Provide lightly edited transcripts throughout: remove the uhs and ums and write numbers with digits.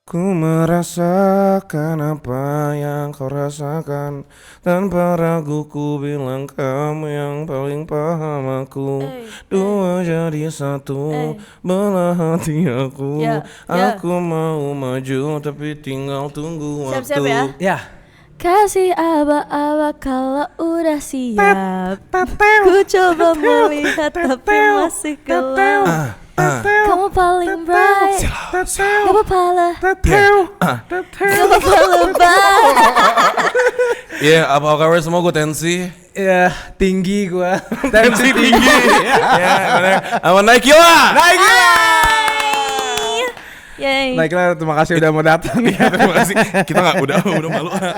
Ku merasakan apa yang kau rasakan. Tanpa ragu ku bilang kamu yang paling paham aku. Dua jadi satu, belah hati aku. Aku mau maju tapi tinggal tunggu waktu. Siap-siap ya? Ya. Kasih aba-aba kalau udah siap. Ku coba melihat tapi masih gelap. Kamu paling bright. Gak apa-apa lah. Gak apa-apa lebay. Iya, apa kabar semua? Gue Tensi. Ya, tinggi gua. Tensi tinggi. Ya, bener. Sama Naikila. Yay. Baiklah, terima kasih udah mau datang. Ya, terima kasih. Kita nggak udah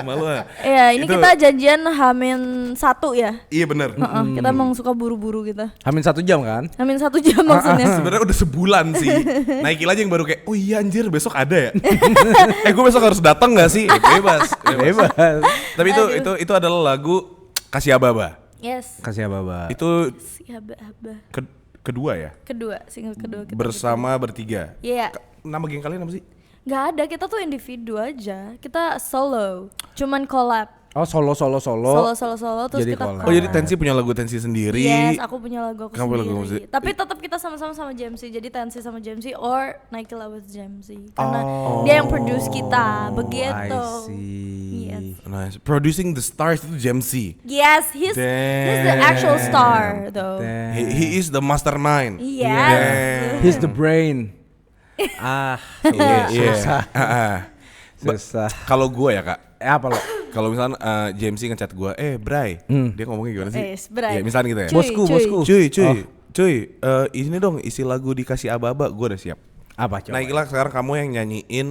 malu. Iya, ini Itu- kita janjian H-1 ya. Iya bener. Kita emang suka buru-buru kita. Hamin 1 jam kan? H-1 jam maksudnya. Sebenarnya udah sebulan sih. Naikil aja yang baru kayak, oh iya anjir besok ada ya. Gue besok harus datang nggak sih? Bebas. Tapi itu adalah lagu Kasih Ababa. Yes. Kasih Ababa. Itu Si aba-aba. kedua ya. Single kedua kita. Bersama bertiga. Iya. Nama geng kalian apa sih? Gak ada, kita tuh individu aja. Kita solo. Cuman collab. Oh, solo. Solo terus Jadi kita collab. Oh jadi Tensi punya lagu Tensi sendiri. Yes, aku punya lagu aku Kamu lagu sendiri. musik. Tapi tetap kita sama-sama sama JMC. Jadi Tensi sama JMC or Naikila with JMC. Karena dia yang produce kita. Begitu. I see. Yes. Nice. Producing the Stars itu JMC. Yes, he's the actual star though. He is the mastermind. Yes. He's the brain. Susah. Susah. Kalau gue ya kak, Apa lo? kalau misalnya JMC ngechat gue, Bray, dia ngomongnya gimana sih? Bray. Ya misalnya gitu ya. Cuy. Cuy, ini dong isi lagu Dikasih Aba-aba, gue udah siap. Apa coba? Naiklah sekarang kamu yang nyanyiin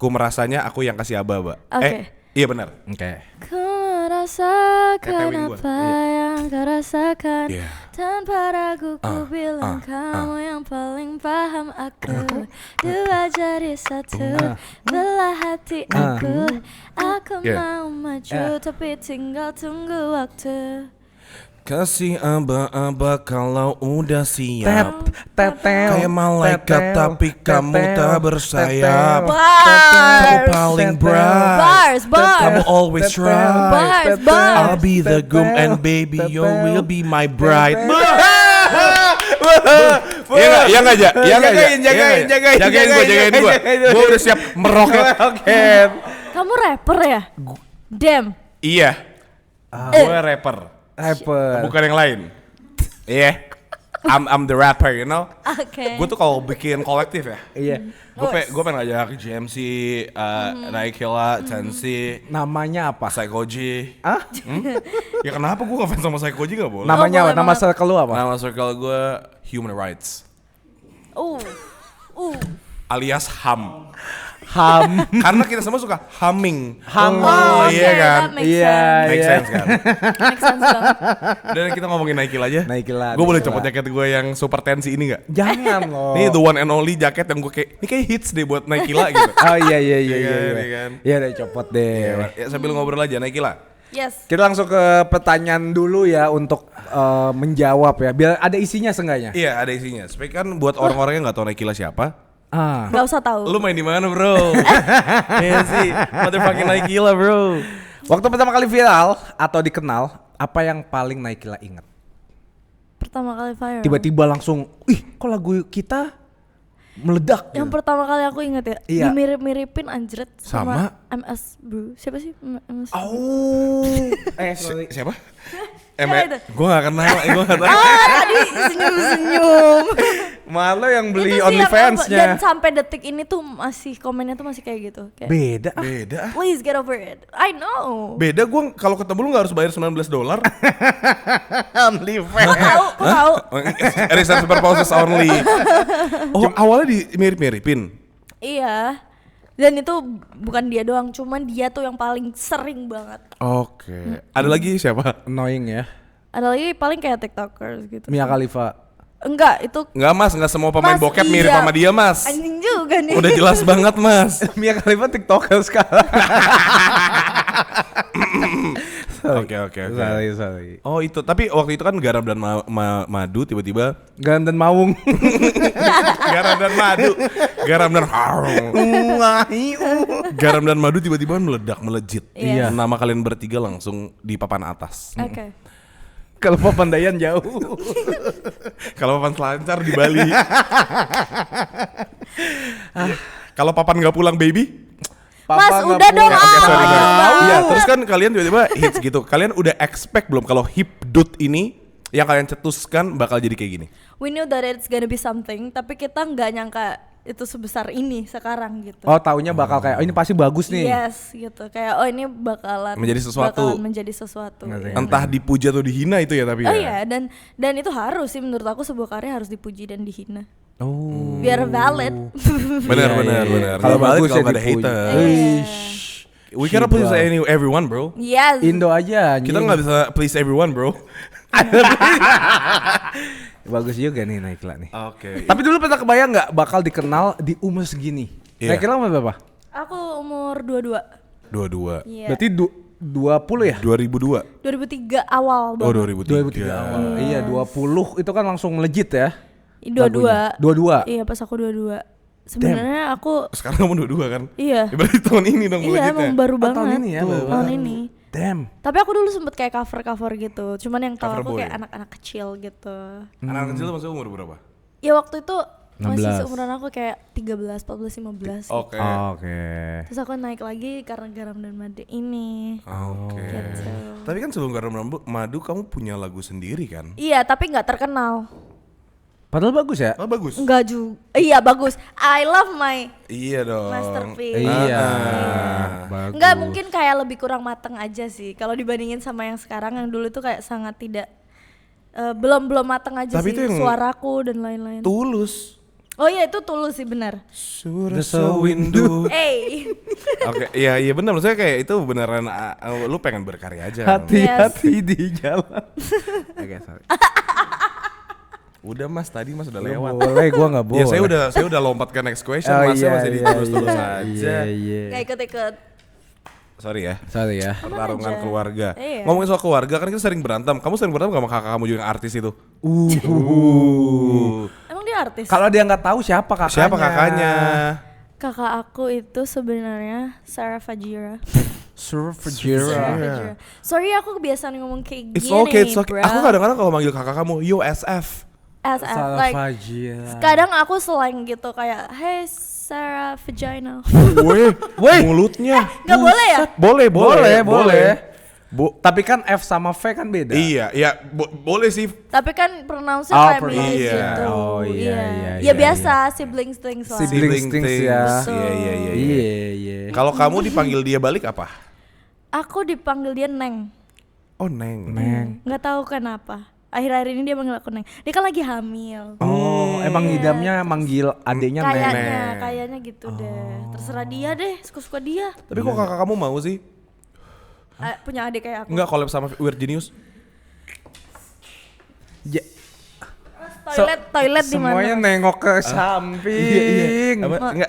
Ku Merasanya Aku Yang Kasih Aba-aba. Oke. Iya benar. Oke. Ku merasakan Ketewin gua. apa yang kau rasakan. Iya. Tanpa ragu ku bilang kamu yang paling paham aku. Dua jadi satu, belah hati aku. Aku Yeah. mau maju tapi tinggal tunggu waktu. Kasih aba-aba kalau udah siap. Tetel. Kayak malaikat tapi kamu tak bersayap. Kamu Bars, paling bright. Kamu always right. bars. I'll be the groom and baby you will be my bride. Iya nggak aja? Jagain gue. Gue udah siap meroket. Kamu rapper ya? Damn. Iya. Gue rapper. Bukan yang lain. Iya. I'm the rapper, you know. Oke. Gue tuh kalau bikin kolektif ya. Iya. Gue pengen ngajak JMC, Naikila, Tensi, Namanya apa? Psychoji. Ya kenapa gue ngefans sama Psychoji gak boleh? Namanya apa? boleh Nama banget. circle lu apa? Nama circle gue Human Rights alias HAM. Ham. Karena kita semua suka humming. Oh, iya okay, kan? that makes Iya, sense. Make sense kan? Make sense banget. Dan kita ngomongin Naikila aja. Naikila, Gue boleh Naikila. copot jaket gue yang super tensi ini gak? Jangan loh. Ini the one and only jaket yang gue kayak, ini kayak hits deh buat Naikila gitu. Oh iya. Iya kan? Iya deh copot deh. Ya, sambil ngobrol aja Naikila. Yes. Kita langsung ke pertanyaan dulu ya untuk menjawab ya. Biar ada isinya seenggaknya. Iya ada isinya. Supaya kan buat orang-orang yang gak tahu Naikila siapa. Gak usah tahu. Lu main di mana bro? Iya sih, motherfucking Naikila bro. Waktu pertama kali viral atau dikenal, apa yang paling Naikila inget? Pertama kali viral. Tiba-tiba langsung, kok lagu kita meledak? Yang gitu. pertama kali aku inget ya, Iya. dimirip-miripin anjret Sama? sama MS Bro. Siapa sih? MS Oh, sorry. Siapa? Siapa itu? Gue gak kenal, Tadi senyum-senyum. Malah yang beli Itu sih yang dan OnlyFans-nya. sampai detik ini tuh masih komennya tuh masih kayak gitu. Kayak, Beda. Beda. please get over it. I know. Beda gue kalau ketemu lu gak harus bayar $19. OnlyFans. Kok tahu? Research purposes only. Oh awalnya dimirip-miripin. Iya. Dan itu bukan dia doang, cuman dia tuh yang paling sering banget. Oke. Ada lagi siapa? Annoying ya. Ada lagi paling kayak TikTokers gitu. Mia Khalifa. Enggak, itu Enggak mas, enggak semua pemain Mas, bokep mirip iya. sama dia mas. anjing juga nih. Udah jelas banget mas. Mia Khalifa TikToker sekarang. Oke. Sorry. Oh itu, tapi waktu itu kan garam dan madu tiba-tiba Garam dan Mawung. garam dan madu, garam dan madu tiba-tiba meledak, melejit. Iya. Nama kalian bertiga langsung di papan atas. Oke. Kalau Papandayan jauh. Kalau papan selancar di Bali. Kalau papan nggak pulang baby. Mas, nggak udah dong, pulang. Oke, sorry. banget. Iya, terus kan kalian tiba-tiba hits gitu. Kalian udah expect belum kalau Hipdut ini yang kalian cetuskan bakal jadi kayak gini? We knew that it's gonna be something, tapi kita nggak nyangka itu sebesar ini sekarang gitu. Oh, taunya bakal kayak ini pasti bagus nih. Yes, gitu. Kayak ini bakalan Menjadi sesuatu. bakalan menjadi sesuatu. Ngerti. Ya. Entah dipuja atau dihina itu ya tapi Oh ya. iya, dan itu harus sih menurut aku, sebuah karya harus dipuji dan dihina. Oh. Biar valid. Benar. Kalau bagus kalau ya nggak ada dipuji. hater. We Shiba. cannot please everyone, bro. Yes. Indo aja. Kita nggak bisa please everyone, bro. Bagus juga nih Naikla nih. Oke. Tapi dulu pernah kebayang nggak bakal dikenal di umur segini? Iya. Naikla umur berapa? Aku umur 22. 22. Iya. Berarti 20 ya? 2002. 2003 awal Oh, banget. 2003 awal. Iya, 20 itu kan langsung melejit ya. 22. 22. Iya, pas aku 22. Sebenarnya aku Sekarang kamu 22 kan? iya. Ya, berarti tahun ini dong Iya, melejitnya. emang baru Oh, banget. tahun ini ya, baru Tahun banget. ini. Damn. Tapi aku dulu sempet kayak cover gitu. Cuman yang tahu Cover aku boy. kayak anak-anak kecil gitu. Anak kecil maksudnya umur berapa? Ya waktu itu masih 16. seumuran aku kayak 13, 14, 15. Oke. Oke. Terus aku naik lagi karena garam dan madu ini. Oke. Gitu. Tapi kan sebelum garam madu kamu punya lagu sendiri kan? Iya, tapi nggak terkenal. Padahal bagus ya. Oh bagus. Enggak juga. Iya, bagus. I love my Iya dong. masterpiece. Iya. Ah. Bagus. Enggak, mungkin kayak lebih kurang mateng aja sih. Kalau dibandingin sama yang sekarang, yang dulu tuh kayak sangat tidak belum mateng aja Tapi sih, itu yang suaraku dan lain-lain. Tulus. Oh iya, itu tulus sih, benar. Suara The windu. Eh, Oke, iya benar. Maksudnya kayak itu beneran lu pengen berkarya aja. Kan? Hati-hati di jalan. Oke, sorry. Udah mas, tadi mas udah Lu lewat. boleh, gua nggak boleh. Ya saya udah lompat ke next question. Oh, Masnya iya, masih iya, ditulus-tulus iya, aja. Iya. nggak ikut-ikut. Sorry ya. Sorry ya. Pertarungan aja. keluarga. Iya. Ngomongin soal keluarga kan kita sering berantem. Kamu sering berantem sama kakak kamu juga yang artis itu? Emang dia artis? Kalau dia nggak tahu siapa kakaknya? Siapa kakaknya? Kakak aku itu sebenarnya Sarah Fajira. Sarah Sarah Fajira. Fajira. Sorry, aku kebiasaan ngomong kayak It's gini, okay, it's okay. bro. Aku kadang-kadang kalau manggil kakak kamu, yo SF. SF, Sarah like Fajira. kadang aku slang gitu kayak, hey Sarah Vagina. Weh, mulutnya. Nggak boleh ya? Boleh. Tapi kan F sama V kan beda. Iya, boleh sih. Tapi kan pronounce-nya Oh, kayak mirip iya. gitu. Oh, iya. Ya biasa, siblings things lah. Siblings things ya. Iya. Iya. Kalau kamu dipanggil dia balik apa? Aku dipanggil dia Neng. Oh, Neng. Nggak tahu kenapa. Akhir-akhir ini dia manggil aku Neng. Dia kan lagi hamil. Oh, emang Iya. ngidamnya manggil adiknya Neng. Kayaknya gitu deh. Terserah dia deh, suka-suka dia. Tapi kok kakak kamu mau sih? Punya adik kayak aku. Enggak collab sama Weird Genius? Ya, Toilet di mana? semuanya nengok ke samping.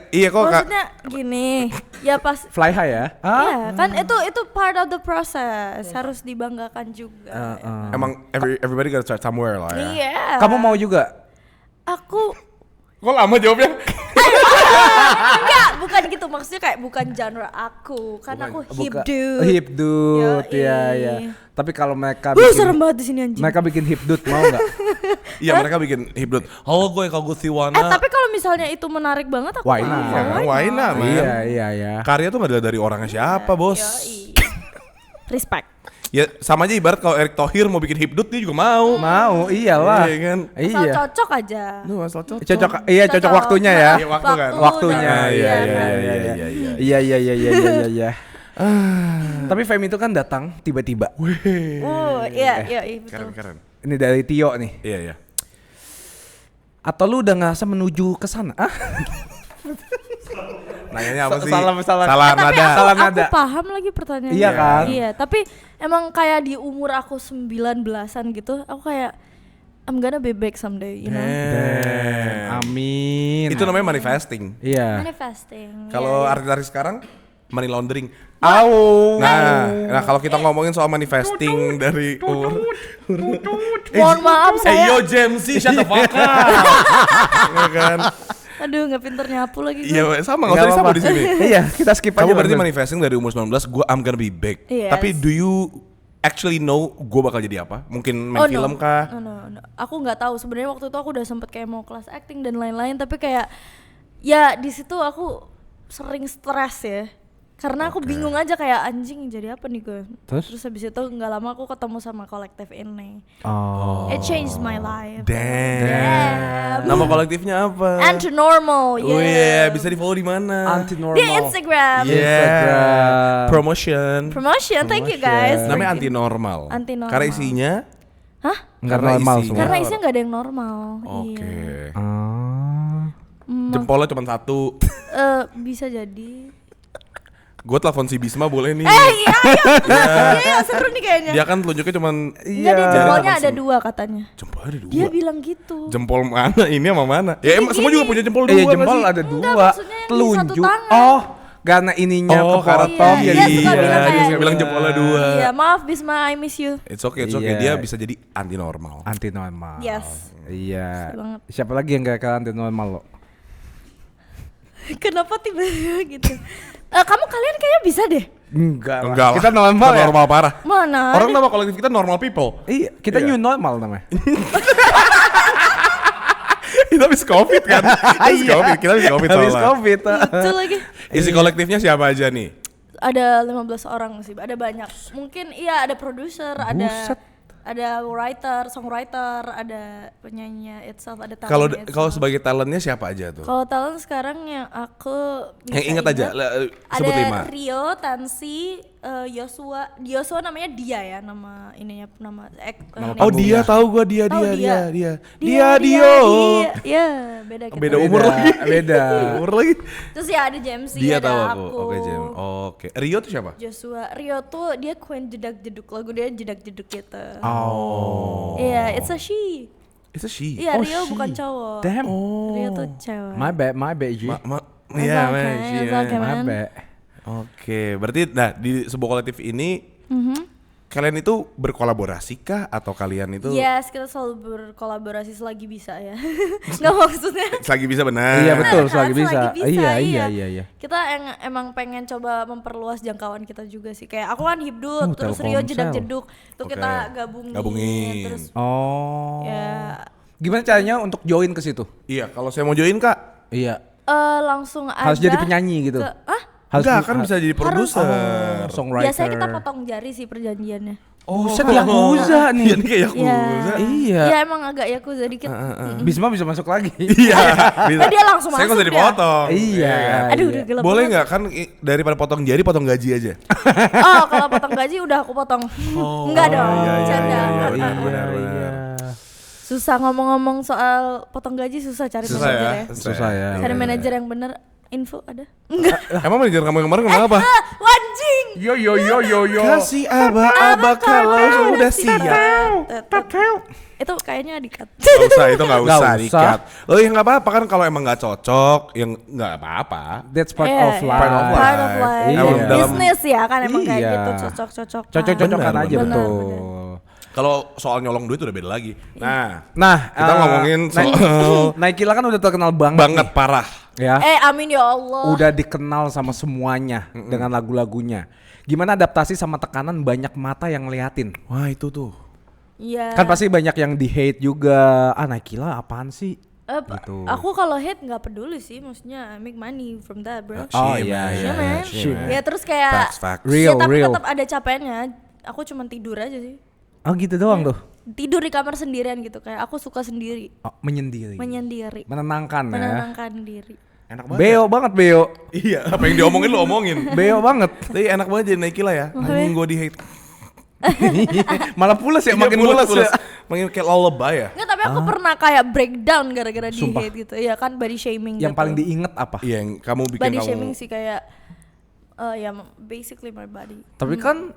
Iya kok kak. Maksudnya gini, ya pas Fly high ya? Iya, kan itu part of the process, harus dibanggakan juga. Emang everybody gotta start somewhere lah ya. Iya. Kamu mau juga? Aku Kok lama jawabnya? enggak, bukan gitu, maksudnya kayak bukan genre aku, kan aku hip dude. Hip dude, Yoi. ya. Tapi kalau mereka Serem banget di sini anjing. mereka bikin hip dude mau nggak? Iya mereka bikin hibdut. Halo gue kalau gue Siwana. Tapi kalau misalnya itu menarik banget aku Why mau. not? Why not, man? Iya. Karya tuh gak dari orangnya siapa bos. Yoi. Respect. Ya sama aja ibarat kalau Erick Thohir mau bikin hibdut dia juga mau. Mau, iyalah. Iya kan? Asal Iya. cocok aja. Lu asal cocok. Cocok waktunya ya. Iya, waktu kan. Waktunya. dan- Iya, iya, iya, kan? Iya. Tapi Femi itu kan datang tiba-tiba. Iya, betul. Keren. Ini dari Tio nih. Iya. Atau lu udah ngerasa menuju ke sana? Nanyanya apa sih? Salah Tapi nada. Salah aku nada. paham lagi pertanyaannya. Iya kan? Iya, tapi emang kayak di umur aku 19-an gitu, aku kayak I'm gonna be big someday, you know. Amin. Itu namanya manifesting. Iya. Manifesting. Kalau iya. artis-artis sekarang money laundering. Nah, Kalau kita ngomongin soal manifesting dari Mohon maaf saya. yo Jamesy, shut the fuck up. Iya kan? Aduh, nggak pinter nyapu lagi gue. Iya, sama enggak usah disapu di sini. Iya, kita skip aja. Kamu berarti bener. manifesting dari umur 19, gue I'm gonna be big. Yes. Tapi do you actually know gue bakal jadi apa? Mungkin main film kah? No. Aku nggak tahu. Sebenarnya waktu itu aku udah sempet kayak mau kelas acting dan lain-lain, tapi kayak ya di situ aku sering stres ya. Karena aku bingung aja kayak anjing jadi apa nih gue. Terus habis itu nggak lama aku ketemu sama kolektif ini. Oh. It changed my life. Damn. Nama kolektifnya apa? Anti-normal, Oh iya, bisa di follow di mana? Anti-normal. Di Instagram. Yeah. Promotion. Promotion, thank you guys. Namanya anti-normal. Anti-normal. Karena isinya Hah? Nggak Karena normal isinya. semua. Karena isinya nggak ada yang normal. Oke. Iya. Jempolnya cuma satu. Bisa jadi. Gue telepon si Bisma boleh nih. Iya, seru nih kayaknya. Dia kan telunjuknya cuman Enggak, dia jempolnya ada 2 katanya. jempol ada 2. Dia bilang gitu. Jempol mana? Ini sama mana? Ya emang semua juga punya jempol 2. Iya, jempol ada Enggak, 2. maksudnya yang di satu Telunjuk. tangan. Oh, karena ininya kepotong iya, jadi. dia suka bilang dia kayak suka bilang jempolnya 2. Iya, maaf Bisma, I miss you. It's okay. Iya. Dia bisa jadi anti normal. Anti normal. Yes. Iya. Seru banget. Siapa lagi yang gak anti normal lo? Kenapa tiba-tiba gitu? Kalian kayaknya bisa deh. Enggak Enggak lah. Kita normal ya. Normal parah. Mana? Orang nama kolektif kita normal people. Iya, kita new normal namanya. Kita habis covid kan. Kita habis covid Habis soalnya. Covid. Itu lagi. Isi kolektifnya siapa aja nih? Ada 15 orang sih, ada banyak. Mungkin iya ada produser, ada writer, songwriter, ada penyanyinya itself, ada talent. Kalau sebagai talentnya siapa aja tuh? Kalau talent sekarang yang aku bisa Yang ingat aja, sebut ada 5. Rio, Tansi, Yosua namanya dia ya, nama ininya nama Oh dia tahu gua dia. Dio. Iya, beda kita. Beda umur lagi. Beda. Umur lagi. Terus ya ada James, Dia ada tahu aku. aku. Oke, Jem. Oke. Rio tuh siapa? Joshua, Rio tuh dia queen jedak-jeduk, lagu dia jedak-jeduk gitu. Oh. Iya, it's a she. Itu she. Iya, Rio bukan cowok. Damn. Rio tuh cewek. My bad, G. Iya, It's okay, My man. bad. Oke, berarti di sebuah kolektif ini kalian itu berkolaborasi kah atau kalian itu Yes, kita selalu berkolaborasi selagi bisa ya. Nggak maksudnya. selagi bisa benar? Iya betul, Kan, selagi bisa. iya. Iya. Kita emang pengen coba memperluas jangkauan kita juga sih. Kayak aku kan hibdut, terus Rio Telkomsel. jedak-jeduk. Itu Oke. kita gabungin. Terus Oh. ya Gimana caranya untuk join ke situ? Iya, kalau saya mau join Kak. Iya. langsung aja Harus jadi penyanyi gitu. Enggak, kan bisa jadi produser. Songwriter. Biasanya kita potong jari sih perjanjiannya. Buset, Yakuza nih. Iya, nih kayak Yakuza. Iya. Iya emang agak Yakuza dikit. Bisma bisa masuk lagi. Iya. bisa. Dia langsung Saya nggak masuk usah dia. dipotong. Iya. Aduh udah gelap Boleh banget. nggak kan daripada potong jari potong gaji aja? Oh kalau potong gaji udah aku potong. Enggak dong, iya, canda. Iya. Susah ngomong-ngomong soal potong gaji, susah cari Susah manajer ya. ya. Susah ya. Cari manajer yang bener. Info ada? Enggak. Emang manajer kamu yang kemarin kenapa? Wanjing. Yo. Kasih aba-aba kalau sudah siap. Itu kayaknya dikat. Nggak usah, itu nggak Nggak usah usah. dikat. Oh ya nggak apa-apa kan kalau emang nggak cocok, yang nggak apa-apa. That's part Iya, of iya. life. Part of life. Part of life. Iya. Emang dalam- Bisnis ya kan emang kayak Iya. gitu cocok-cocok. Cocok-cocokan Benar, aja benar. betul. Kalau soal nyolong duit udah beda lagi. Nah, Nah, kita ngomongin soal Naikila kan udah terkenal banget. banget nih, parah. ya. Amin ya Allah. Udah dikenal sama semuanya dengan lagu-lagunya. Gimana adaptasi sama tekanan banyak mata yang ngeliatin? Wah itu tuh. Iya. Kan pasti banyak yang di hate juga. Naikila apaan sih? Gitu. Aku kalau hate nggak peduli sih, maksudnya I make money from that, bro. Oh Shit, iya man. iya. Iya, man. Shit, man. Ya terus kayak Facts. Real, ya, tapi real. tetap ada capeknya. Aku cuma tidur aja sih. Oh gitu doang tuh. Tidur di kamar sendirian gitu, kayak aku suka sendiri, Oh, menyendiri. menyendiri, Menenangkan ya. menenangkan diri. Enak banget. Beo banget Beo. Iya, apa yang diomongin lo omongin. Beo banget. Tapi enak banget jadi Naikila ya. Anjing gue di hate. Malah pules ya, makin Iya, pules ya. Makin kayak lullaby ya. Nggak, tapi aku pernah kayak breakdown gara-gara di Sumpah. hate gitu. Ya kan body shaming Yang gitu. paling diinget apa? Iya, yang kamu bikin Body kamu. shaming sih kayak Ya basically my body. Tapi kan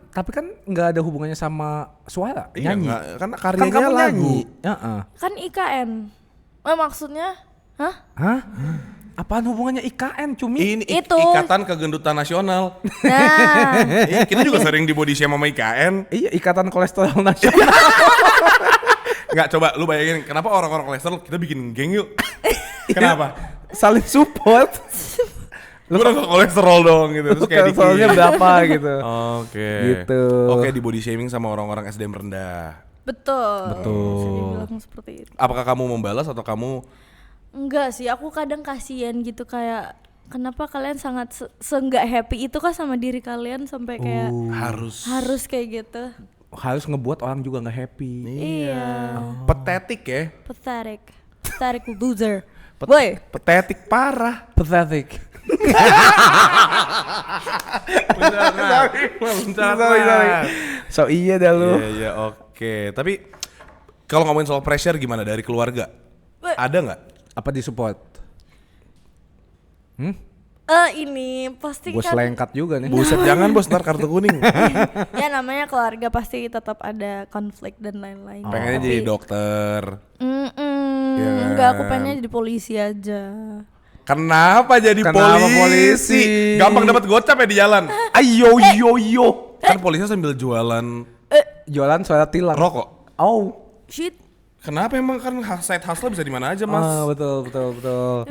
nggak ada hubungannya sama suara, Iya, nyanyi. kan Kan karyanya kamu lagu. nyanyi. Heeh. Kan IKN. Maksudnya? Hah? Hah? Apaan hubungannya IKN, Cumi? Ini Itu. Ikatan Kegendutan Nasional. Nah, Kita juga sering di body shame sama IKN. Iya, Ikatan Kolesterol Nasional. Nggak, coba lu bayangin kenapa orang-orang kolesterol kita bikin geng yuk. Kenapa? Saling support. Lu udah gak kolesterol dong gitu. Terus kayak Kolesterolnya dikit. berapa gitu. Oke. Gitu. Oke, di body shaming sama orang-orang SDM rendah. betul. Bisa dibilang seperti itu. Apakah kamu membalas atau kamu Enggak sih, aku kadang kasihan gitu kayak kenapa kalian sangat se-nggak happy itu kan sama diri kalian sampai kayak harus kayak gitu. Harus ngebuat orang juga nggak happy. Iya. pathetic ya? Pathetic loser. Boy. Pathetic parah. Pathetic. Sorry. So iya dah lu. Iya, oke. Tapi kalau ngomongin soal pressure gimana dari keluarga? Weh. Ada nggak? Apa disupport? Ini pasti Bos kan lengkat juga nih. Buset, jangan bos, ntar kartu kuning. ya namanya keluarga pasti tetap ada konflik dan lain-lain. Pengennya Tapi- jadi dokter. Iya kan? Enggak, aku pengennya jadi polisi aja. Kenapa jadi Kenapa polisi? polisi? Gampang dapat gocap ya di jalan. Ayo yo. Kan polisi sambil jualan Jualan suara tilang. rokok. Oh. Shit. Kenapa emang kan side hustle bisa di mana aja, Mas? Betul.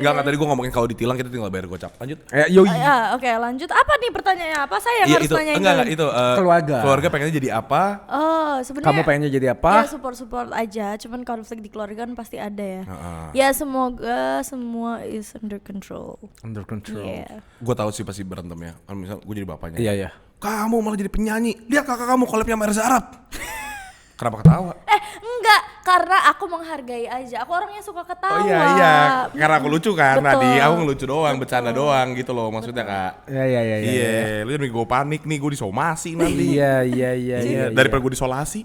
Enggak tadi gua ngomongin kalau ditilang kita tinggal bayar gocap. Lanjut. Yo. Ya, oke, lanjut. Apa nih pertanyaannya? Apa saya yang Iya harus itu. tanyain? Enggak dulu? itu Keluarga. Keluarga pengennya jadi apa? Oh, sebenarnya Kamu pengennya jadi ya apa? support aja, cuman konflik di keluarga kan pasti ada ya. Ya semoga semua is under control. Under control. Yeah. Gua tahu sih pasti berantem ya. Kan misal gua jadi bapaknya. Iya. Kamu malah jadi penyanyi. Lihat kakak kamu collabnya sama Reza Arab. Kenapa ketawa? Enggak, karena aku menghargai aja. Aku orangnya suka ketawa. Oh iya. Karena aku lucu kan. Betul. Tadi aku ngelucu doang, bercanda doang gitu loh maksudnya, Kak. Iya. Iya, lu jadi gue panik nih, gue disomasi nanti. Iya. Daripada gue disolasi.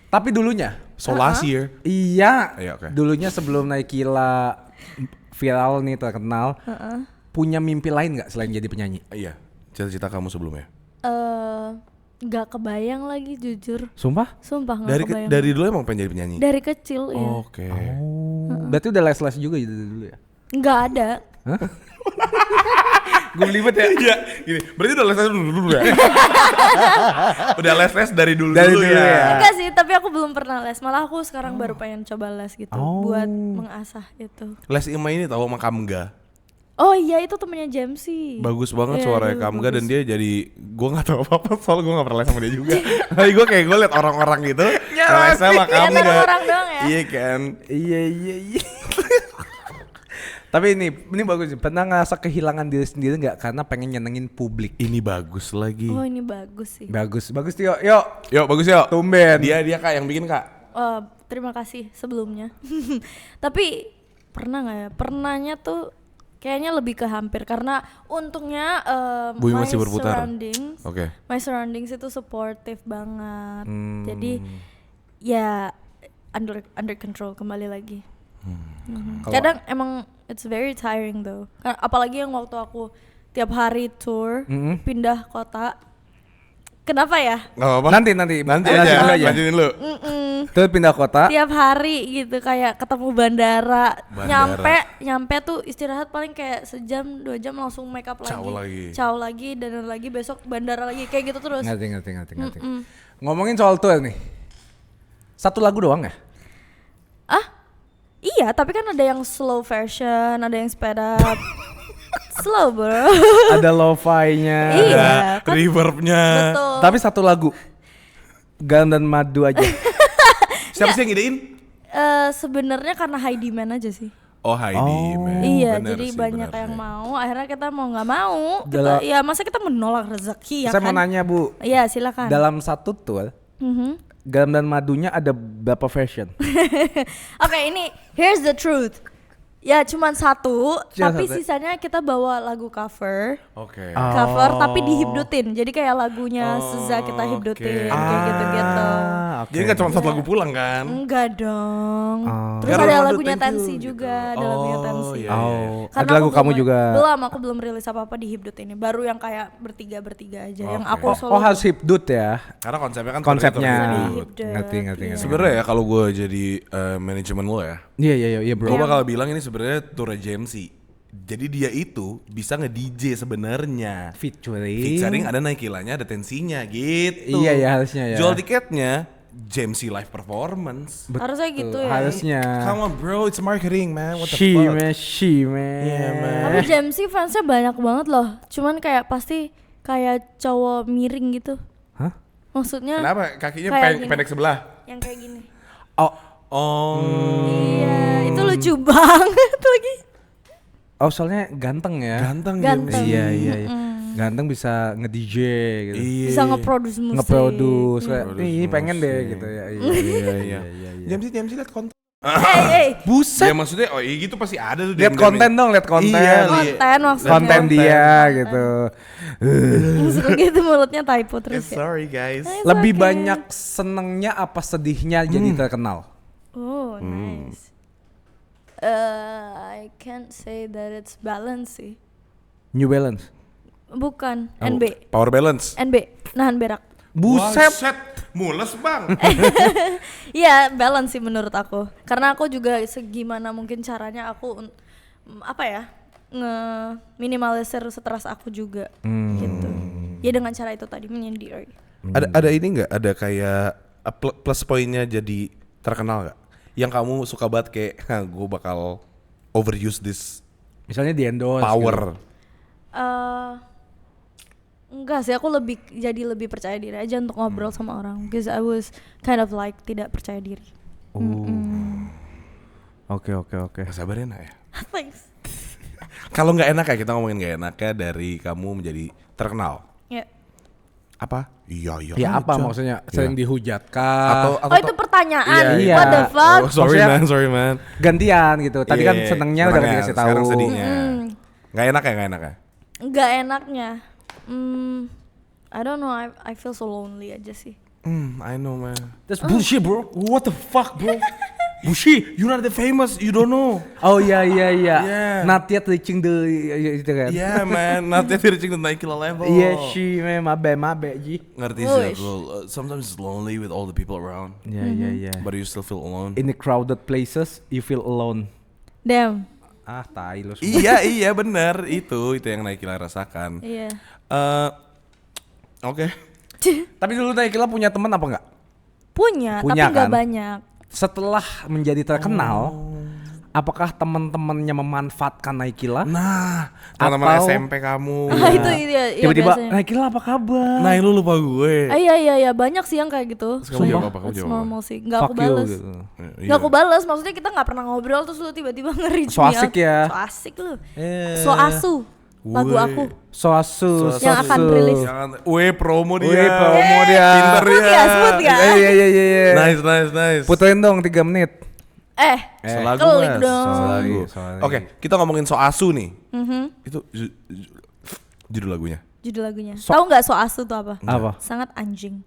Tapi dulunya. Solasi ya. Iya. Iya, oke. Dulunya sebelum Naikila viral nih terkenal, punya mimpi lain nggak selain jadi penyanyi? Iya, cita-cita kamu sebelumnya. Nggak kebayang lagi jujur. Sumpah? Sumpah nggak kebayang. Dari dulu emang pengen jadi penyanyi. Dari kecil ya. Oke. Berarti udah les-les juga gitu dulu ya? Nggak ada. Gue belibet ya. Iya, gini. Berarti udah les dulu ya. Udah les dari dulu Dari dulu ya. ya. Enggak sih, tapi aku belum pernah les. Malah aku sekarang baru pengen coba les gitu buat mengasah itu. Les Ima ini tahu sama Kamga. Oh iya, itu temennya Jamsi. Bagus banget Iya, suaranya dulu Kamga bagus. dan dia jadi gue nggak tahu apa-apa soal gue nggak pernah les sama dia juga. Tapi gue kayak gue liat orang-orang gitu les sama Kelihatan Kamga. orang doang ya. Iya kan. Iya. Tapi ini bagus. Pernah ngerasa kehilangan diri sendiri nggak karena pengen nyenengin publik? Ini bagus lagi. Oh ini bagus sih. Bagus Tio. Yuk. Yuk bagus yuk. Tumben. Dia Kak yang bikin Kak. Terima kasih sebelumnya. Tapi pernah nggak ya? Pernahnya tuh kayaknya lebih ke hampir karena untungnya Bumi my masih berputar. surroundings, Oke. my surroundings itu supportive banget. Jadi ya under control kembali lagi. Kadang emang it's very tiring though. Apalagi yang waktu aku tiap hari tour, pindah kota. Kenapa ya? Gak apa-apa. Nanti aja. Lanjutin lu. Terus pindah kota. Tiap hari gitu kayak ketemu bandara. Nyampe tuh istirahat paling kayak sejam 2 jam langsung make up Ciao lagi. lagi dan lagi besok bandara lagi kayak gitu terus. Ngerti. Ngomongin soal tour nih. Satu lagu doang ya? Iya, tapi kan ada yang slow version, ada yang speed up. Slow bro. Ada lo-fi-nya. Iya, Ada kan? reverbnya. Betul. Tapi satu lagu. Garam dan madu aja. Siapa sih yang ngidein? Sebenarnya karena high demand aja sih. Oh Heidi. man. Iya, Bener jadi sih, banyak bener yang sih. mau. Akhirnya kita mau nggak mau. Dalam- Ya masa kita menolak rezeki ya Saya kan? mau nanya Bu, Iya silakan. dalam satu tour, garam dan madunya ada berapa version? Oke, ini here's the truth. Ya cuman satu, Cuma tapi satu. sisanya kita bawa lagu cover. Oke. Cover tapi dihibdutin. Jadi kayak lagunya Seza kita hibdutin oke. kayak gitu-gitu. oke. Jadi nggak cuma satu lagu pulang kan? Enggak dong. Terus Karena ada Ronaldo, lagunya thank you, Tensi gitu. juga, ada lagunya Oh, Tensi. iya. Oh, Karena ada lagu aku kamu belum- juga. Belum, aku belum rilis apa-apa di Hipdut ini. Baru yang kayak bertiga aja. Yang Oke. aku solo. Oh, harus hipdut ya. Karena konsepnya kan Konsepnya. Hipdut, Ngerti. iya. Sebenarnya ya kalau gue jadi manajemen lo ya, Iya bro. gue bakal bilang ini sebenarnya tour JMC. Jadi dia itu bisa nge-DJ sebenarnya. Featuring ada Naikilanya, ada Tensinya gitu. Iya ya harusnya ya. Jual tiketnya JMC live performance. Harusnya gitu ya. Harusnya. Come on bro, it's marketing man. What the She fuck? man. Yeah, man. Tapi JMC fansnya banyak banget loh. Cuman kayak pasti kayak cowok miring gitu. Hah? Maksudnya Kenapa kakinya Kayak gini. pendek sebelah? yang kayak gini. Oh, Iya, itu lucu banget lagi. oh soalnya ganteng ya. Ganteng, Ganteng. Iya. Ganteng bisa nge-DJ gitu. Iya. Bisa nge-produce musik. Nge-produce kayak, Produce ini pengen deh musik. gitu ya. Iya. JMC lihat konten. Hey, Buset. Ya maksudnya oh iya gitu pasti ada tuh. Lihat konten dong, lihat konten. Iya, konten maksudnya. Konten dia gitu. Maksudnya gitu mulutnya typo terus ya. Sorry guys. Lebih okay. banyak senengnya apa sedihnya jadi terkenal? Oh, nice. I can't say that it's balance sih. New Balance. Bukan, Oh. NB. Power balance. NB, nahan berak. Buset. Mules bang. Iya, balance sih menurut aku. Karena aku juga segimana mungkin caranya aku apa ya? Nge-minimalisir stres aku juga gitu. Ya dengan cara itu tadi menyendiri. Ada ini nggak? Ada kayak plus poinnya jadi terkenal nggak? Yang kamu suka banget kayak, gue bakal overuse this Misalnya di endorse. power. Enggak sih, aku jadi lebih percaya diri aja untuk ngobrol sama orang. Because I was kind of like tidak percaya diri. Oke. Sabar ya nak ya. Thanks. Kalau nggak enak ya kita ngomongin nggak enaknya dari kamu menjadi terkenal. Ya. Apa? Iya. Ya apa aja. maksudnya? Sering dihujatkan. Atau Oh itu pertanyaan. Iya. What the fuck? Oh, sorry Maksudnya- man. gantian gitu. Tadi kan Iya, senengnya udah senengnya, dikasih tahu. Sekarang sedihnya. Nggak enak ya. Nggak enaknya. I don't know. I feel so lonely aja sih. I know man. That's bullshit, bro. What the fuck bro? Bushi, you're not the famous, you don't know. Oh iya. Yeah. Not yet reaching the itu kan. Yeah man, not yet reaching the Naikila level. Iya sih, mabe ji. Ngerti Wish. sih bro. Sometimes it's lonely with all the people around, Iya. but you still feel alone. In the crowded places, you feel alone. Damn. Ah, tai lu semua. iya benar itu yang Naikila rasakan. Iya. Oke. Tapi dulu Naikila punya teman apa enggak? Punya, Punya, tapi nggak kan? banyak. Setelah menjadi terkenal, apakah teman-temannya memanfaatkan Naikila? Nah, teman-teman Atau- SMP kamu. Itu iya Tiba-tiba, biasanya. Naikila apa kabar? Nah, lu lupa gue. Iya banyak sih yang kayak gitu. Terus kamu jawab apa? It's normal sih. Nggak aku Fuck you balas. gitu. Nggak aku balas. Maksudnya kita nggak pernah ngobrol terus lu tiba-tiba nge-reach So me asik out. ya. So asik lu. Eh. So asu. Lagu Woi. aku. Soasu, Yang akan rilis. Jangan, promo dia. Wih, promo dia. Pinter Smooth ya. ya, smooth ya. Iya. Nice. Puterin dong 3 menit. Selagu klik Mas. dong. Selagu. Selagu. Oke, kita ngomongin So Asu nih. Itu judul lagunya. Judul lagunya. Tahu nggak so asu tuh apa? Apa? Sangat anjing.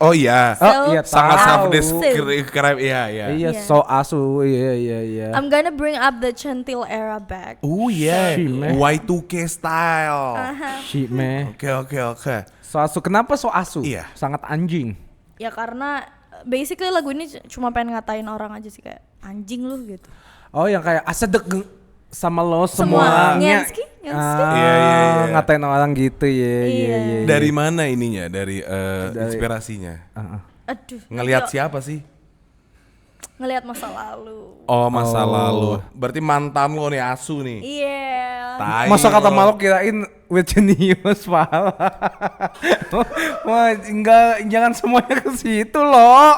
Oh iya. Oh, iya, Sangat tahu. self describe iya. Iya, Iya. Soasu. Iya. I'm gonna bring up the centil era back. Oh yeah. Shime. Y2K style. Shit, man. Oke. Soasu, kenapa Soasu? Iya. Sangat anjing. Ya karena basically lagu ini cuma pengen ngatain orang aja sih kayak anjing lu gitu. Oh, yang kayak asedek sama lo Semua. semuanya. Nyenski. Iya. Ngatain orang gitu ya. Iya. Dari mana ininya? Dari inspirasinya. Aduh. Ngelihat siapa sih? Ngelihat masa lalu. Oh, masa lalu. Berarti mantan lo nih Asu nih. Iya. Tai Masa kata lo. malu kirain with genius pala. Wah, enggak, jangan semuanya ke situ loh.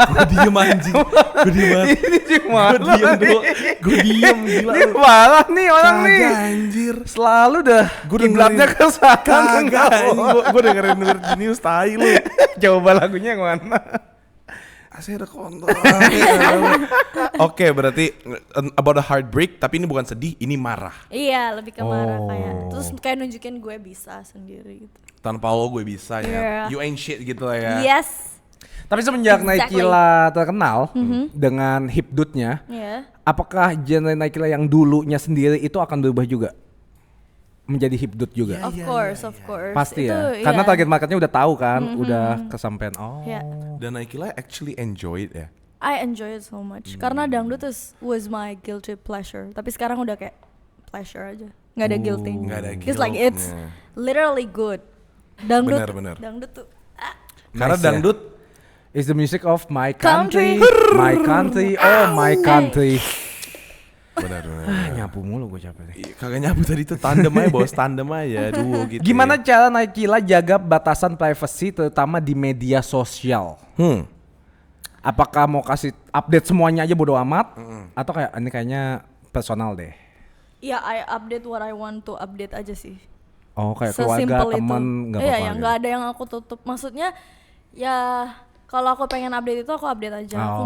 Gue diem anjing. Gue diem banget. Ini cuma Gue diem gila. Ini parah nih orang nih. Kagak anjir. Selalu dah Gua kiblatnya ke sana. Kagak anjing. Gue dengerin Genius tai lu. Coba lagunya yang mana? Saya ada kontol. Oke, berarti about a heartbreak, tapi ini bukan sedih, ini marah. Iya, lebih ke marah Oh. kayak. Terus kayak nunjukin gue bisa sendiri gitu. Tanpa lo gue bisa ya. Yeah. You ain't shit gitu lah ya. Yes. Tapi semenjak Exactly. Naikila terkenal dengan hipdutnya, Iya. apakah genre Naikila yang dulunya sendiri itu akan berubah juga? Menjadi hipdut juga? Of course, of course. Pasti ya? Itu, Karena iya. target marketnya udah tahu kan, udah kesampean. Oh. Iya. Dan Naikila actually enjoy it ya. I enjoy it so much. Karena dangdut was my guilty pleasure. Tapi sekarang udah kayak pleasure aja. Nggak ada guilty. Nggak ada Because like it's guilt-nya. literally good. Dangdut. Benar. Dangdut tuh. Karena Nice ya. dangdut Is the music of my country, Country. my country, oh my country. benar. Nyapu mulu gue capek nih. Iya, kagak nyapu tadi tuh tandem aja bos, tandem aja duo gitu. Gimana ya. cara Naikila jaga batasan privacy terutama di media sosial? Apakah mau kasih update semuanya aja bodo amat? Atau kayak ini kayaknya personal deh? Ya, I update what I want to update aja sih. Oh kayak keluarga, Sesimpel itu. temen, nggak Iya, apa-apa ya gitu. nggak ada yang aku tutup. Maksudnya ya kalau aku pengen update itu aku update aja. Aku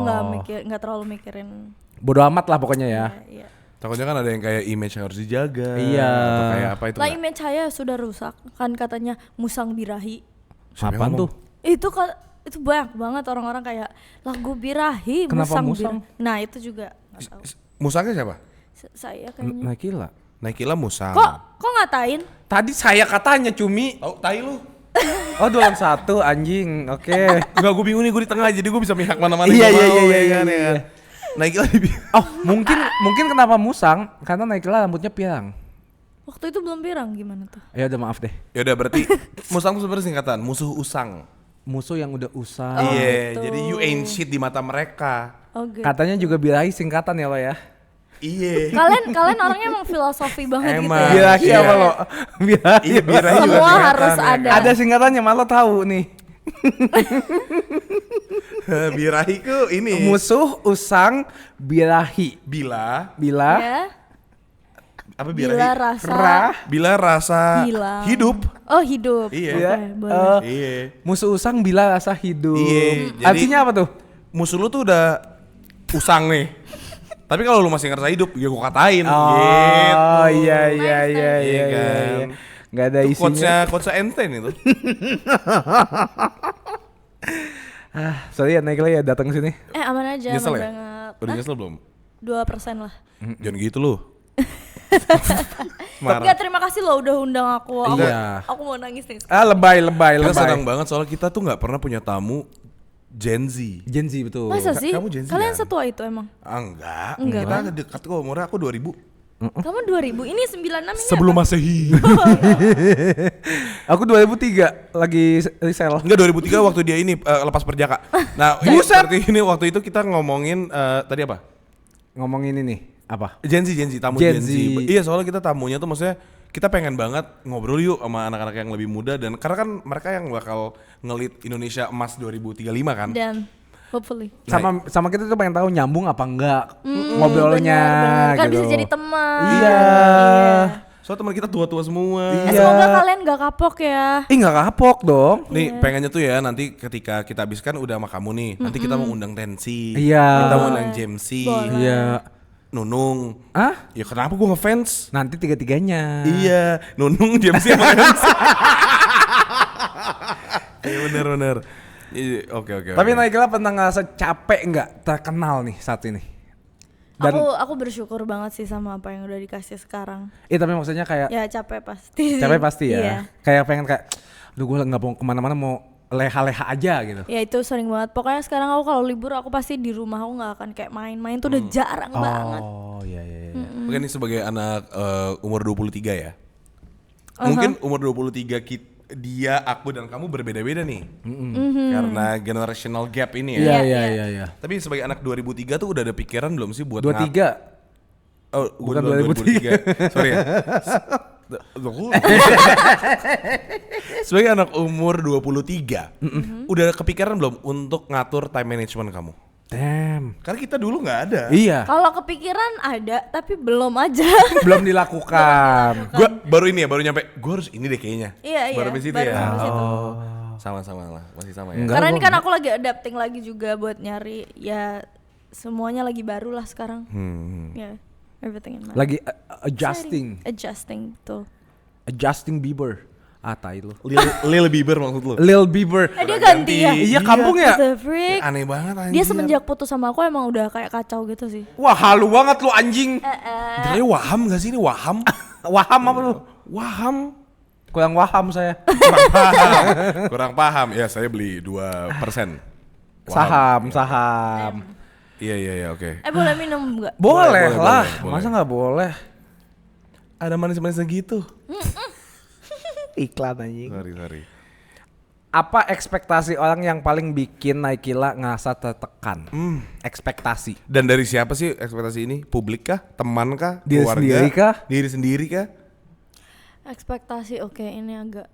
nggak terlalu mikirin. Bodo amat lah pokoknya ya. Iya. Takutnya kan ada yang kayak image yang harus dijaga. Iya. Atau kayak apa itu? Lah nggak? image saya sudah rusak kan katanya musang birahi. Siapa yang Apaan ngomong? tuh? Itu banyak banget orang-orang kayak lagu birahi Kenapa musang, musang? Nah itu juga nggak tahu. Musangnya siapa? Saya kayaknya. Naikila. Naikila musang. Kok ngatain? Tadi saya katanya Cumi. Oh, tai lu. Oh 21 anjing, oke. Enggak, gue bingung nih, gue di tengah jadi gue bisa mihak mana-mana. Iya, yang iya, gua mau, iya, ya iya, kan, iya. ya kan? Naikila di Oh mungkin kenapa musang? Karena Naikila rambutnya pirang. Waktu itu belum pirang gimana tuh? Ya udah maaf deh. Ya udah berarti musang tuh sebenarnya singkatan musuh usang. Musuh yang udah usang. Oh, Iya, gitu. jadi you ain't shit di mata mereka. Oke. Katanya juga birahi singkatan ya lo ya. Iya. Kalian orangnya emang filosofi banget gitu Emang. ya. Birahi Iya. apa lo? Birahi. Iya, birahi juga Semua singkatan, harus ya ada. kan? Ada singkatannya malah tahu nih. Birahi ku ini. Musuh usang birahi. Bila Ya. apa Bila birahi? rasa Bila rasa hilang. hidup. Oh hidup. Iya. Oke, Ya. boleh. Iya. Musuh usang bila rasa hidup. Iya, jadi- Artinya apa tuh? Musuh lu tuh udah usang nih. Tapi kalau lu masih ngerasa hidup, ya gua katain Oh gitu. iya iya Nice, iya nice. iya Iya iya. kan? Gak ada Itu isinya. quotesnya Einstein itu. Sorry ya Naikila ya datang sini. Aman aja, Nyesel aman ya? banget. Udah nyesel belum? 2% lah. Jangan gitu lu. Enggak, terima kasih lo udah undang aku. Iya. Aku mau nangis nih. Lebay. Kita senang banget soalnya kita tuh nggak pernah punya tamu Gen Z. Gen Z betul. Masa sih? kamu Gen Z Kalian kan? setua itu emang? Enggak. Enggak Kita kan? dekat kok, umurnya aku 2000. Kamu 2000, ini 96 ini Sebelum apa? Masehi. Aku 2003 lagi resell. Enggak, 2003 waktu dia ini lepas perjaka. Nah, ini seperti ini waktu itu kita ngomongin tadi apa? Ngomongin ini apa? Gen Z, tamu Gen Gen Z. Z. Iya, soalnya kita tamunya tuh maksudnya kita pengen banget ngobrol yuk sama anak-anak yang lebih muda dan karena kan mereka yang bakal ngelit Indonesia emas 2035 kan. Dan hopefully. Sama kita tuh pengen tahu nyambung apa enggak ngobrolnya Benar. Kan gitu. bisa jadi teman. Iya. Soalnya teman kita tua-tua semua. Iya. Semoga kalian gak kapok ya. Nggak kapok dong. Nih pengennya tuh ya nanti ketika kita habiskan udah sama kamu nih. Nanti kita mau undang Tensi. Iya. Kita mau undang Jamsi. Boleh. Iya. Nunung. Ah? Ya kenapa gua ngefans? Nanti tiga-tiganya. Iya, Nunung Jamsi sama Tensi. Iya bener. Iya, oke. Tapi Naikila pernah ngerasa capek nggak terkenal nih saat ini? Dan Aku bersyukur banget sih sama apa yang udah dikasih sekarang. tapi maksudnya kayak Ya capek pasti. capek pasti ya. Iya. Kayak pengen kayak, aduh gue nggak mau kemana-mana mau leha-leha aja gitu. Ya itu sering banget. Pokoknya sekarang aku kalau libur aku pasti di rumah, aku nggak akan kayak main-main tuh udah jarang banget. Oh iya. Oke nih sebagai anak umur 23 ya. Mungkin umur 23 dia, aku dan kamu berbeda-beda nih. Karena generational gap ini ya. Iya. Tapi sebagai anak 2003 tuh udah ada pikiran belum sih buat 23. Oh, Bukan gua bilang 2003. Sorry ya. Sebagai anak umur 23, udah kepikiran belum untuk ngatur time management kamu? Damn. Karena kita dulu nggak ada. Iya. Kalau kepikiran ada, tapi belum aja. Belum dilakukan. Gue baru ini ya, baru nyampe. Gue harus ini deh kayaknya. Iya. Baru habis itu baru ya. habis itu. Sama-sama lah, masih sama ya. Enggak. Karena ini gua kan aku lagi adapting lagi juga buat nyari ya semuanya lagi baru lah sekarang. Ya, everything in my Lagi adjusting. Adjusting tuh. Adjusting Bieber. Ah, tai lu. Lil Bieber maksud lu? Lil Bieber. Dia ganti ya. Iya, kampung ya. The freak. Aneh banget anjir. Dia semenjak putus sama aku emang udah kayak kacau gitu sih. Wah, halu banget lu anjing. Dari Waham gak sih ini Waham? Waham apa lu? Waham. Kurang waham saya. Kurang paham. Ya saya beli 2%. Saham. Iya oke. Boleh minum nggak? Boleh lah. boleh. Masa nggak boleh? Ada manis-manisnya gitu. Iklan anjing. Sorry. Apa ekspektasi orang yang paling bikin Naikila ngerasa tertekan? Ekspektasi. Dan dari siapa sih ekspektasi ini? Publik kah? Teman kah? Diri Keluarga? sendiri kah? Diri sendiri kah? Ekspektasi oke ini agak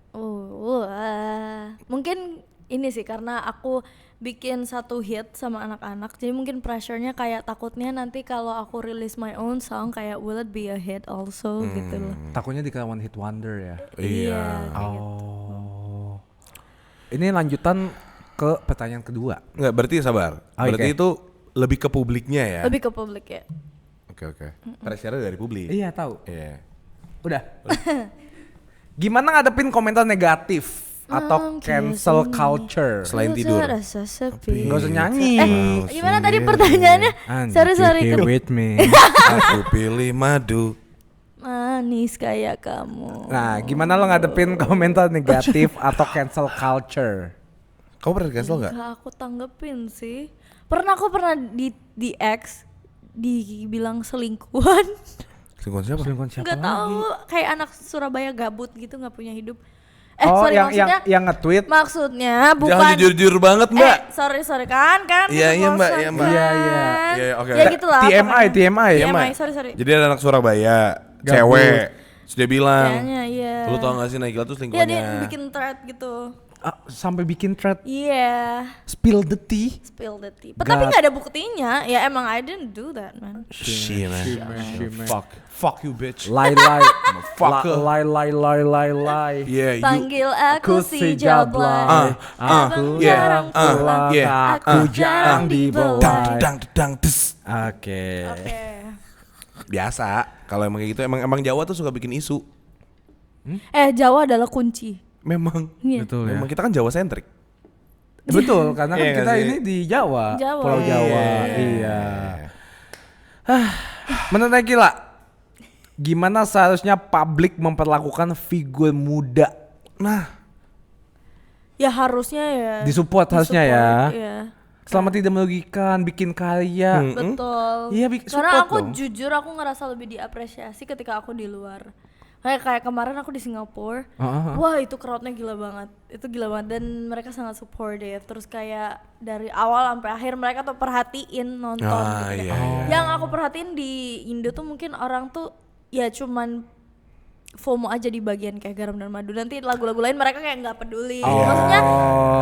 mungkin ini sih karena aku bikin satu hit sama anak-anak jadi mungkin pressure-nya kayak takutnya nanti kalau aku release my own song kayak will it be a hit also gitu loh. Takutnya dikira one hit wonder ya. Iya. kayak gitu. Oh. Ini lanjutan ke pertanyaan kedua. Enggak, berarti sabar. Oh, Berarti oke. itu lebih ke publiknya ya? Lebih ke publik ya. Oke. Pressure-nya dari publik. Iya tahu. Iya. Udah. Gimana ngadepin komentar negatif atau cancel culture? Selain tidur. Rasa sepi. Nggak usah nyanyi. Gimana tadi pertanyaannya? Sorry Here ikut with me. Aku pilih madu. manis kayak kamu. Nah, gimana lo ngadepin komentar negatif atau cancel culture? Kamu pernah di cancel nggak? Nggak aku tanggepin sih. Aku pernah di X dibilang selingkuhan. Selingkuhan siapa? Selingkuhan siapa Nggak lagi? tahu kayak anak Surabaya gabut gitu nggak punya hidup. Oh, sorry yang maksudnya nge-tweet. maksudnya bukan. Jangan jujur-jujur banget mbak. Sorry kan Iya, iya, Mbak, bosan iya, Mbak. Iya, iya. kan. Iya, oke. Ya gitulah. TMI, pokoknya. TMI. TMI, sorry. Jadi ada anak Surabaya, Gabut. cewek. Sudah bilang. Kayaknya iya. Lu tau gak sih Naikila tuh Iya selingkuhannya? dia bikin thread gitu. Sampai bikin thread Iya. spill the tea. Spill the tea. Tapi nggak ada buktinya. Ya emang I didn't do that man. Shit, man. Fuck you bitch. Lie. Fucker. Lie. Yeah, you. Panggil aku si jablay. Aku yeah, jarang pulang, yeah, aku jarang dibawa. Dang, des. Oke. Biasa. Kalau emang kayak gitu, emang Jawa tuh suka bikin isu. Jawa adalah kunci. Memang. Iya. Betul ya. Memang kita kan Jawa sentrik. Betul, karena kan Iya kita nggak sih? ini di Jawa, Jawa. Pulau Jawa. Iya. Menurut Naikila, gimana seharusnya publik memperlakukan figur muda? Nah, Ya harusnya ya. Disupport harusnya ya. Iya. Selama tidak merugikan, bikin karya. Betul. Iya, Karena support aku dong. jujur aku ngerasa lebih diapresiasi ketika aku di luar. Kayak kemarin aku di Singapura. Wah, itu crowdnya gila banget. Itu gila banget dan mereka sangat supportive. Terus kayak dari awal sampai akhir mereka tuh perhatiin nonton gitu. iya, iya. Yang aku perhatiin di Indo tuh mungkin orang tuh ya cuman FOMO aja di bagian kayak Garam dan Madu. Nanti lagu-lagu lain mereka kayak nggak peduli. Maksudnya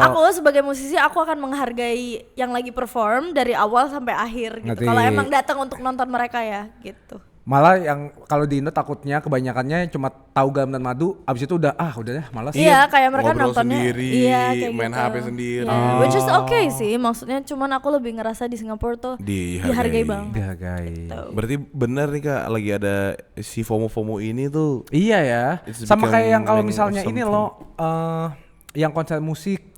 aku sebagai musisi aku akan menghargai yang lagi perform dari awal sampai akhir gitu. Ngerti. Kalau emang datang untuk nonton mereka ya gitu. Malah yang kalau di Indo takutnya kebanyakannya cuma tahu Garam dan Madu, abis itu udah deh malas. Iya, kayak mereka Ngobrol nontonnya sendiri, kayak main gitu. HP sendiri. Iya, which is okay sih. Maksudnya cuman aku lebih ngerasa di Singapura tuh dihargai banget. Dihargai. Berarti bener nih Kak, lagi ada si FOMO ini tuh. Iya ya. It's Sama kayak yang kalau becoming misalnya ini something. loh yang konser musik,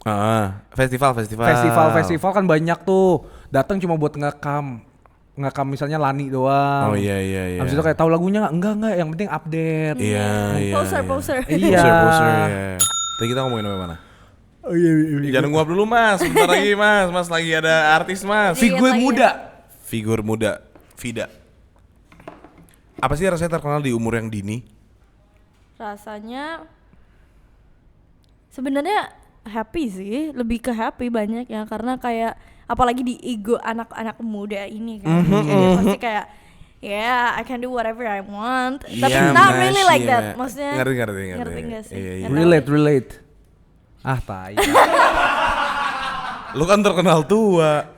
Festival. festival kan banyak tuh. Datang cuma buat ngekam misalnya Lani doang. Oh iya. Habis itu kayak tahu lagunya enggak, yang penting update. Iya. Poser. Iya. Poser, ya. Tadi kita ngomongin apa mana? Oh iya. Jangan nguap dulu mas, bentar lagi mas lagi ada artis mas. Figur lagi muda. Figur muda, Vida. Apa sih rasanya terkenal di umur yang dini? Rasanya sebenarnya happy sih, lebih ke happy banyak ya karena kayak apalagi di ego anak-anak muda ini kan. Jadi pasti kayak I can do whatever I want. Tapi Iya, not Mas, really like iya. that. Maksudnya Ngerti. nggak sih? Iya. Nggak tahu. Relate. Tai. Lu kan terkenal tua.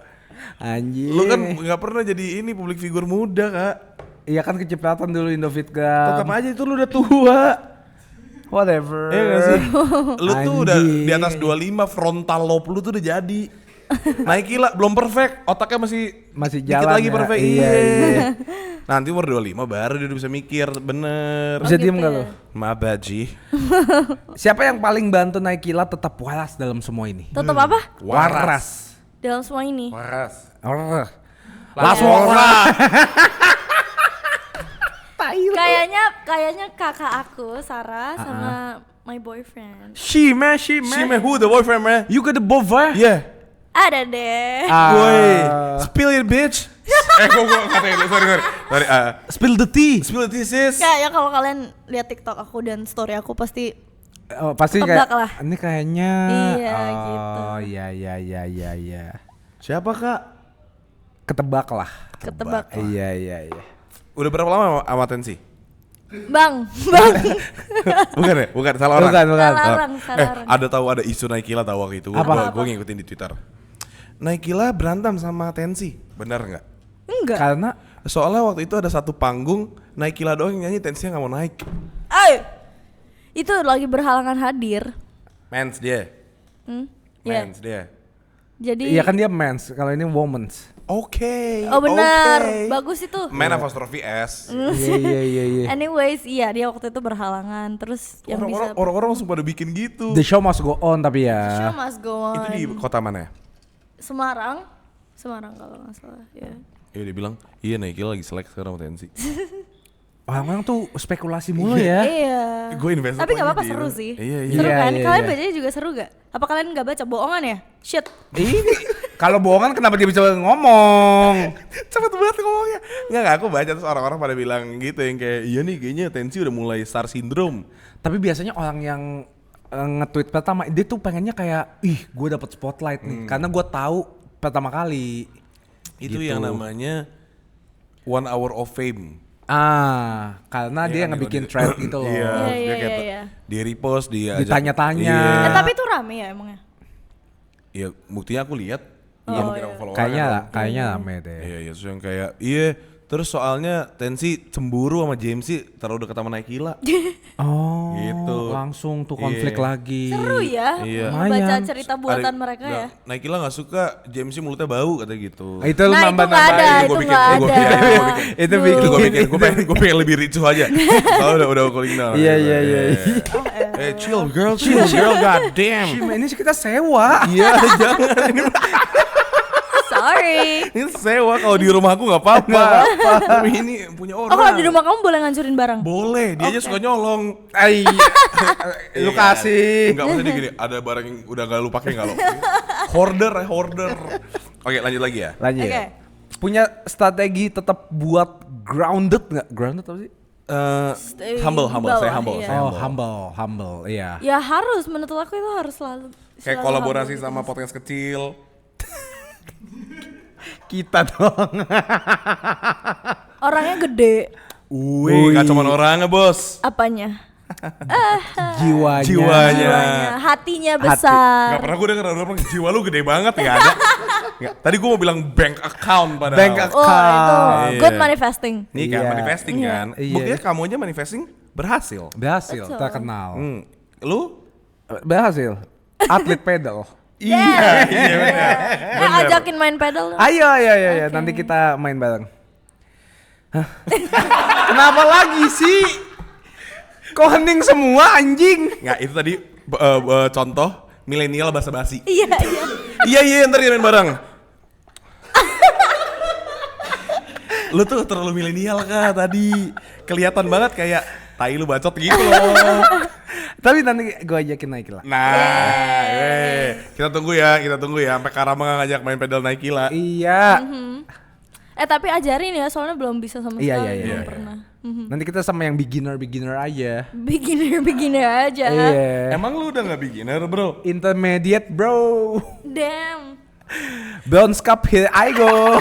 Anjir. Lu kan nggak pernah jadi ini publik figur muda Kak. Iya kan kecipratan dulu Indofitgram. Tetap aja itu lu udah tua. Whatever. Iya gak sih? Lu tuh udah Anjing. di atas 25, frontal lobe lu tuh udah jadi. Nike lah belum perfect, otaknya Masih dikit jalan lagi ya. perfect. Iya, iya. Nanti umur 25 baru dia udah bisa mikir, bener. Bisa gitu diem gak ya. lu? Maaf Baji. Siapa yang paling bantu Naikila tetap waras dalam semua ini? Tetap apa? Waras. Dalam semua ini. Waras. Waras. Laswora. Kayaknya kakak aku Sarah sama my boyfriend. She man. She man who the boyfriend man? You got the boyfriend? Yeah. Ada deh. Woi, spill it bitch. Gua ngatain, sorry. Spill the tea. Spill it sis. Kayaknya kalau kalian lihat TikTok aku dan story aku pasti Oh, pasti Ketebak kayak lah. ini kayaknya. Iya, gitu. Oh iya. Siapa kak? Ketebak lah. ketebak. Iya. Udah berapa lama sama Tensi? Bang. Bukan ya? Bukan, salah orang. Bukan. Salah orang. Ada tahu ada isu Naikila tahu waktu itu. Apa? Gue ngikutin di Twitter. Naikila berantem sama Tensi, benar nggak? Enggak. Karena Soalnya waktu itu ada satu panggung Naikila doang yang nyanyi, Tensi nggak mau naik. Itu lagi berhalangan hadir. Mens dia. Iya. Mens dia. Jadi iya kan dia men's, kalau ini women's. Oke. Oh benar, oke. bagus itu. Man apostrophe S. Iya. Anyways, iya dia waktu itu berhalangan. Terus yang bisa Orang-orang langsung pada bikin gitu. The show must go on tapi show ya. must go on. Itu di kota mana ya? Semarang kalau nggak salah. Ya. Iya dia bilang, iya Naikila lagi selek sekarang sama Tensi. Orang-orang tuh spekulasi mulu ya. Iya. Gue investor Tapi nggak lagi apa-apa di- seru sih. Iya. Seru Iya, kan? iya, Kalian iya. bacanya juga seru gak? Apa kalian nggak baca bohongan ya? Shit. Ini kalau bohongan kenapa dia bisa ngomong? Cepet banget ngomongnya. Enggak, aku baca terus orang-orang pada bilang gitu yang kayak, iya nih kayaknya Tensi udah mulai star syndrome. Tapi biasanya orang yang nge-tweet pertama dia tuh pengennya kayak, ih gue dapet spotlight nih, karena gue tahu pertama kali. Itu Gitu. yang namanya 1 hour of fame. Karena Iya dia kan, ngebikin dia- thread gitu loh. Iya, Iya, dia iya, kayak iya. di repost, dia ajak- Ditanya-tanya. Iya. Tapi itu rame ya emangnya? Iya, buktinya aku lihat. Oh, Iya, mungkin iya. aku follow Kayaknya orang lah, kan. kayaknya rame deh. Iya, terus yang kayak, iya. Terus soalnya Tensi cemburu sama Jamesy terlalu dekat sama Naikila. Oh, Gitu. langsung tuh konflik Iya. lagi. Seru ya. Iya. Baca Lumayan. cerita buatan mereka ya. Naikila nggak suka Jamesy mulutnya bau katanya gitu. Itu lu Nah, itu nambah-nambah. nggak ada, Gua itu bikin, nggak gua ada. bikin. Itu Duh. bikin. Gue pengen lebih ricuh aja. Soalnya udah calling down. Iya. Chill girl, god damn. Shim, ini sih kita sewa. Iya, jangan. Sorry. Ini sewa, kalau di rumah aku nggak apa-apa. Tapi ini punya orang. Oh kalau di rumah kamu boleh ngancurin barang? Boleh, dia aja suka nyolong. Ay, lu kasih. Enggak, maksudnya gini, ada barang yang udah gak lu pakai nggak lo? Hoarder. Oke, lanjut lagi ya. Lanjut. Oke. Punya strategi tetap buat grounded nggak? Grounded apa sih? Stay Humble, di saya bawah, humble. iya. Saya Oh, humble, iya. Ya harus, menurut aku itu harus selalu. Kayak selalu kolaborasi humble. sama podcast kecil. Kita dong. Orangnya gede. Wih, gak cuma orangnya bos. Apanya? Jiwanya. Jiwanya. Hatinya besar. Gak pernah gue denger orang jiwa lu gede banget, gak ada. Nggak. Tadi gue mau bilang bank account padahal. Bank Oh account. itu Iya. good manifesting. Nih kan, Iya. manifesting Iya. kan. Iya. Buktinya kamu aja manifesting berhasil. Berhasil, Betul. terkenal. Lu? Berhasil. Atlet pedal. Iya benar. Ajakin main pedal dong. Ayo, nanti kita main bareng. Hah? Kenapa lagi sih? Kok hening semua anjing? Nggak, itu tadi contoh milenial basa-basi. Iya. Iya, ntar kita main bareng. Lu tuh terlalu milenial kah tadi? Kelihatan banget kayak tai lu bacot gitu loh. Tapi nanti gue ajakin naik lah. Nah, kita tunggu ya sampai Karama ngajak main pedal Naikila. Iya. Tapi ajarin ya, soalnya belum bisa sama sekali. Iya. Belum pernah. Nanti kita sama yang beginner aja. Beginner aja. Iya. Emang lu udah nggak beginner, bro? Intermediate bro. Damn. Bronze cup here I go.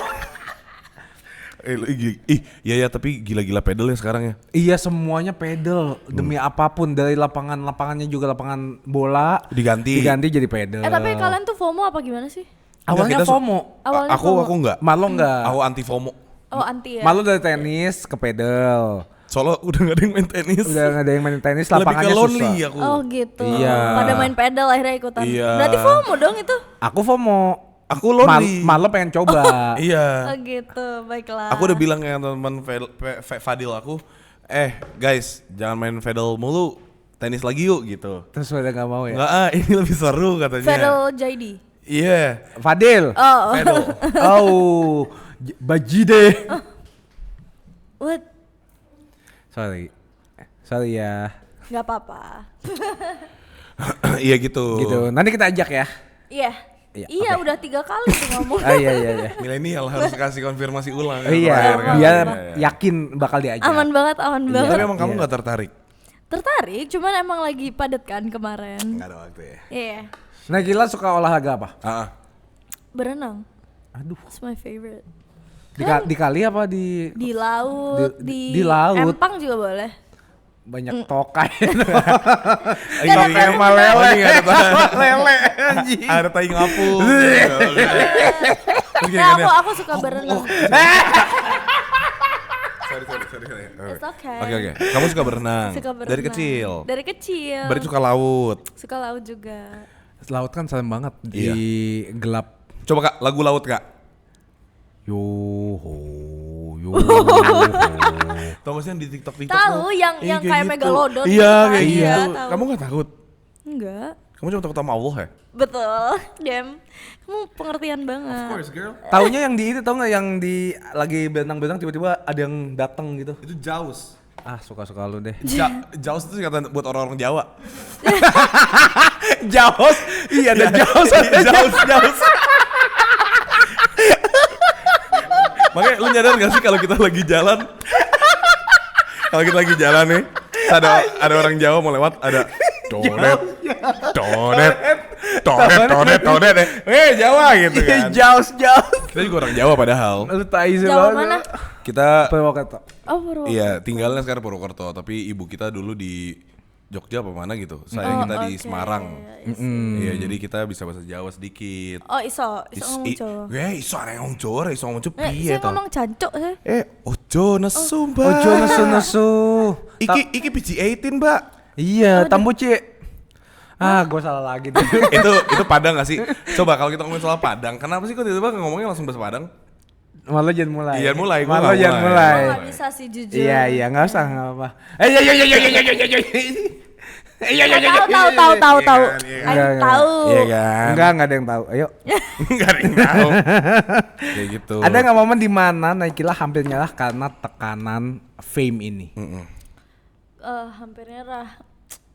Iya tapi gila-gila pedal ya sekarang ya. Iya semuanya pedal demi apapun, dari lapangannya juga lapangan bola Diganti jadi pedal. Tapi kalian tuh FOMO apa gimana sih? awalnya Enggak, kita FOMO. Aku enggak. Malo enggak. Aku anti FOMO. Oh anti ya. Malo dari tenis ke pedal. Soalnya udah gak ada yang main tenis. Udah nggak ada yang main tenis, Lebih ke lapangannya lonely susah. aku. Oh gitu. Iya. Pada main pedal akhirnya ikutan. Iya. Berarti FOMO dong itu. Aku FOMO. Aku lonely. Malam pengen coba. Iya. Oh gitu, baiklah. Aku udah bilang ke teman Fadil aku, guys, jangan main pedal mulu, tenis lagi yuk gitu. Terus udah nggak mau ya. Enggak ini lebih seru katanya. Fadil JD. Iya. Fadil. Oh. Pedal. Oh, Bajide. What? Sorry ya. Gak apa-apa. Iya gitu. Gitu. Nanti kita ajak ya. Iya. Iya, Iya, oke. udah 3 kali tuh ngomong. Iya. Milenial harus kasih konfirmasi ulang. Iya, terakhir kan. biar Iya. yakin bakal diajak. Aman banget. Tapi emang kamu Iya. nggak tertarik? Tertarik, cuman emang lagi padat kan kemarin. Nggak ada waktu ya. Iya. Nah, Gila suka olahraga apa? Berenang. Aduh. It's my favorite. Di kali apa di Di laut, di laut. empang juga boleh. banyak tokai. Kayak malele. Lele anjing. Ada tai ngapung. Nah, aku suka berenang. Sorry. It's okay. Oke. Kamu suka berenang? Suka berenang. Dari kecil. Dari kecil. Berarti suka laut. Suka laut juga. Laut kan serem banget di Iya. gelap. Coba Kak, lagu laut Kak. Yo ho. Tau gak sih yang di TikTok? Tahu yang kayak Megalodon Iya gitu kan. kayak Iya, gitu. tahu. Kamu gak takut? Enggak. Kamu cuma takut sama Allah ya? Betul. Kamu pengertian banget. girl. Taunya yang di itu, tau nggak yang di lagi berenang-berenang tiba-tiba ada yang datang gitu. Itu Jaws. Ah, suka-suka lu deh. Jaws itu kata buat orang-orang Jawa. Jaws. Iya, ada Jaws. Jaws. Makanya lu nyadar gak sih kalau kita lagi jalan? Kalau kita lagi jalan nih, ada orang Jawa mau lewat, ada tonet. Jawa gitu kan. Jaws. Kita juga orang Jawa padahal. Lu tai sih Jawa banget. mana? Kita Purwokerto. Oh, Purwokerto. iya tinggalnya sekarang Purwokerto, tapi ibu kita dulu di Jogja apa mana gitu. Saya kita di oke. Semarang. Iya, jadi kita bisa bahasa Jawa sedikit. Oh, iso ngomong Jawa. Iso arek ngomong Jawa, iso ngomong Jawa piye Saya to? ngomong jancuk sih. Ojo nesu, Mbak. Ojo nesu. Iki PG-18, Mbak. Iya, Tambuci. Ah, gue salah lagi deh. itu Padang gak sih? Coba kalau kita ngomongin soal Padang, kenapa sih kok tiba-tiba ngomongnya langsung bahasa Padang? Malu jangan mulai. Iya, mulai, gua Malu nggak jangan mulai. mulai. Oh, nggak bisa sih jujur. Iya, nggak usah, nggak apa-apa. Tahu. Iya kan? Ayo tahu. Iya kan? Enggak ada yang tahu. Ayo. Enggak ada yang tahu. Kayak gitu. Ada nggak momen di mana Naikila hampir nyerah karena tekanan fame ini? Hampir nyerah.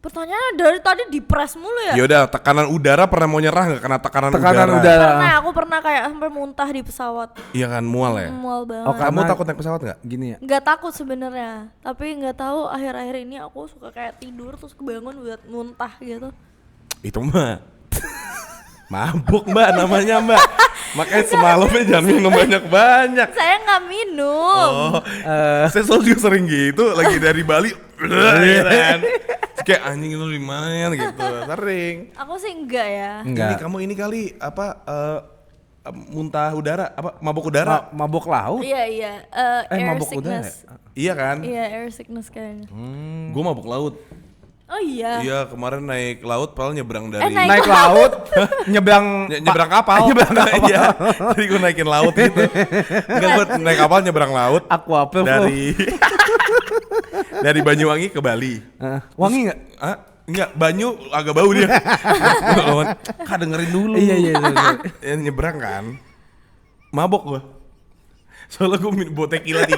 Pertanyaannya dari tadi dipres mulu ya? Yaudah, tekanan udara pernah mau nyerah nggak karena tekanan Tekanan udara? udara. Aku pernah kayak sampai muntah di pesawat. Iya kan, mual ya? Mual banget. Oh, Kamu karena- takut naik pesawat nggak? Gini ya. Nggak takut sebenarnya, tapi nggak tahu akhir-akhir ini aku suka kayak tidur terus kebangun buat muntah gitu. Itu mah mabuk Mbak namanya Mbak. Makanya semalamnya jangan minum banyak-banyak. Saya nggak minum. Oh, saya selalu juga sering gitu, lagi dari Bali, gitu kan. Terus kayak anjing itu di mana gitu, sering. Aku sih enggak ya. Ini Enggak. kamu ini kali apa muntah udara, apa mabuk udara? Mabuk laut. Iya. Air mabuk udara sickness. Iya kan? Iya, air sickness kayaknya. Gue mabuk laut. Oh iya. Iya kemarin naik laut, padahal nyebrang dari naik Naik laut, nyebrang nyebrang kapal. Nyebrang kapal. Iya. Jadi gue naikin laut gitu. Enggak, gue naik kapal nyebrang laut aqua dari dari Banyuwangi ke Bali. wangi nggak? Ah, enggak, Banyu agak bau dia. Kak dengerin dulu. Iya. Ya, nyebrang kan. Mabok gue. Soalnya gue minum bawa tequila 3.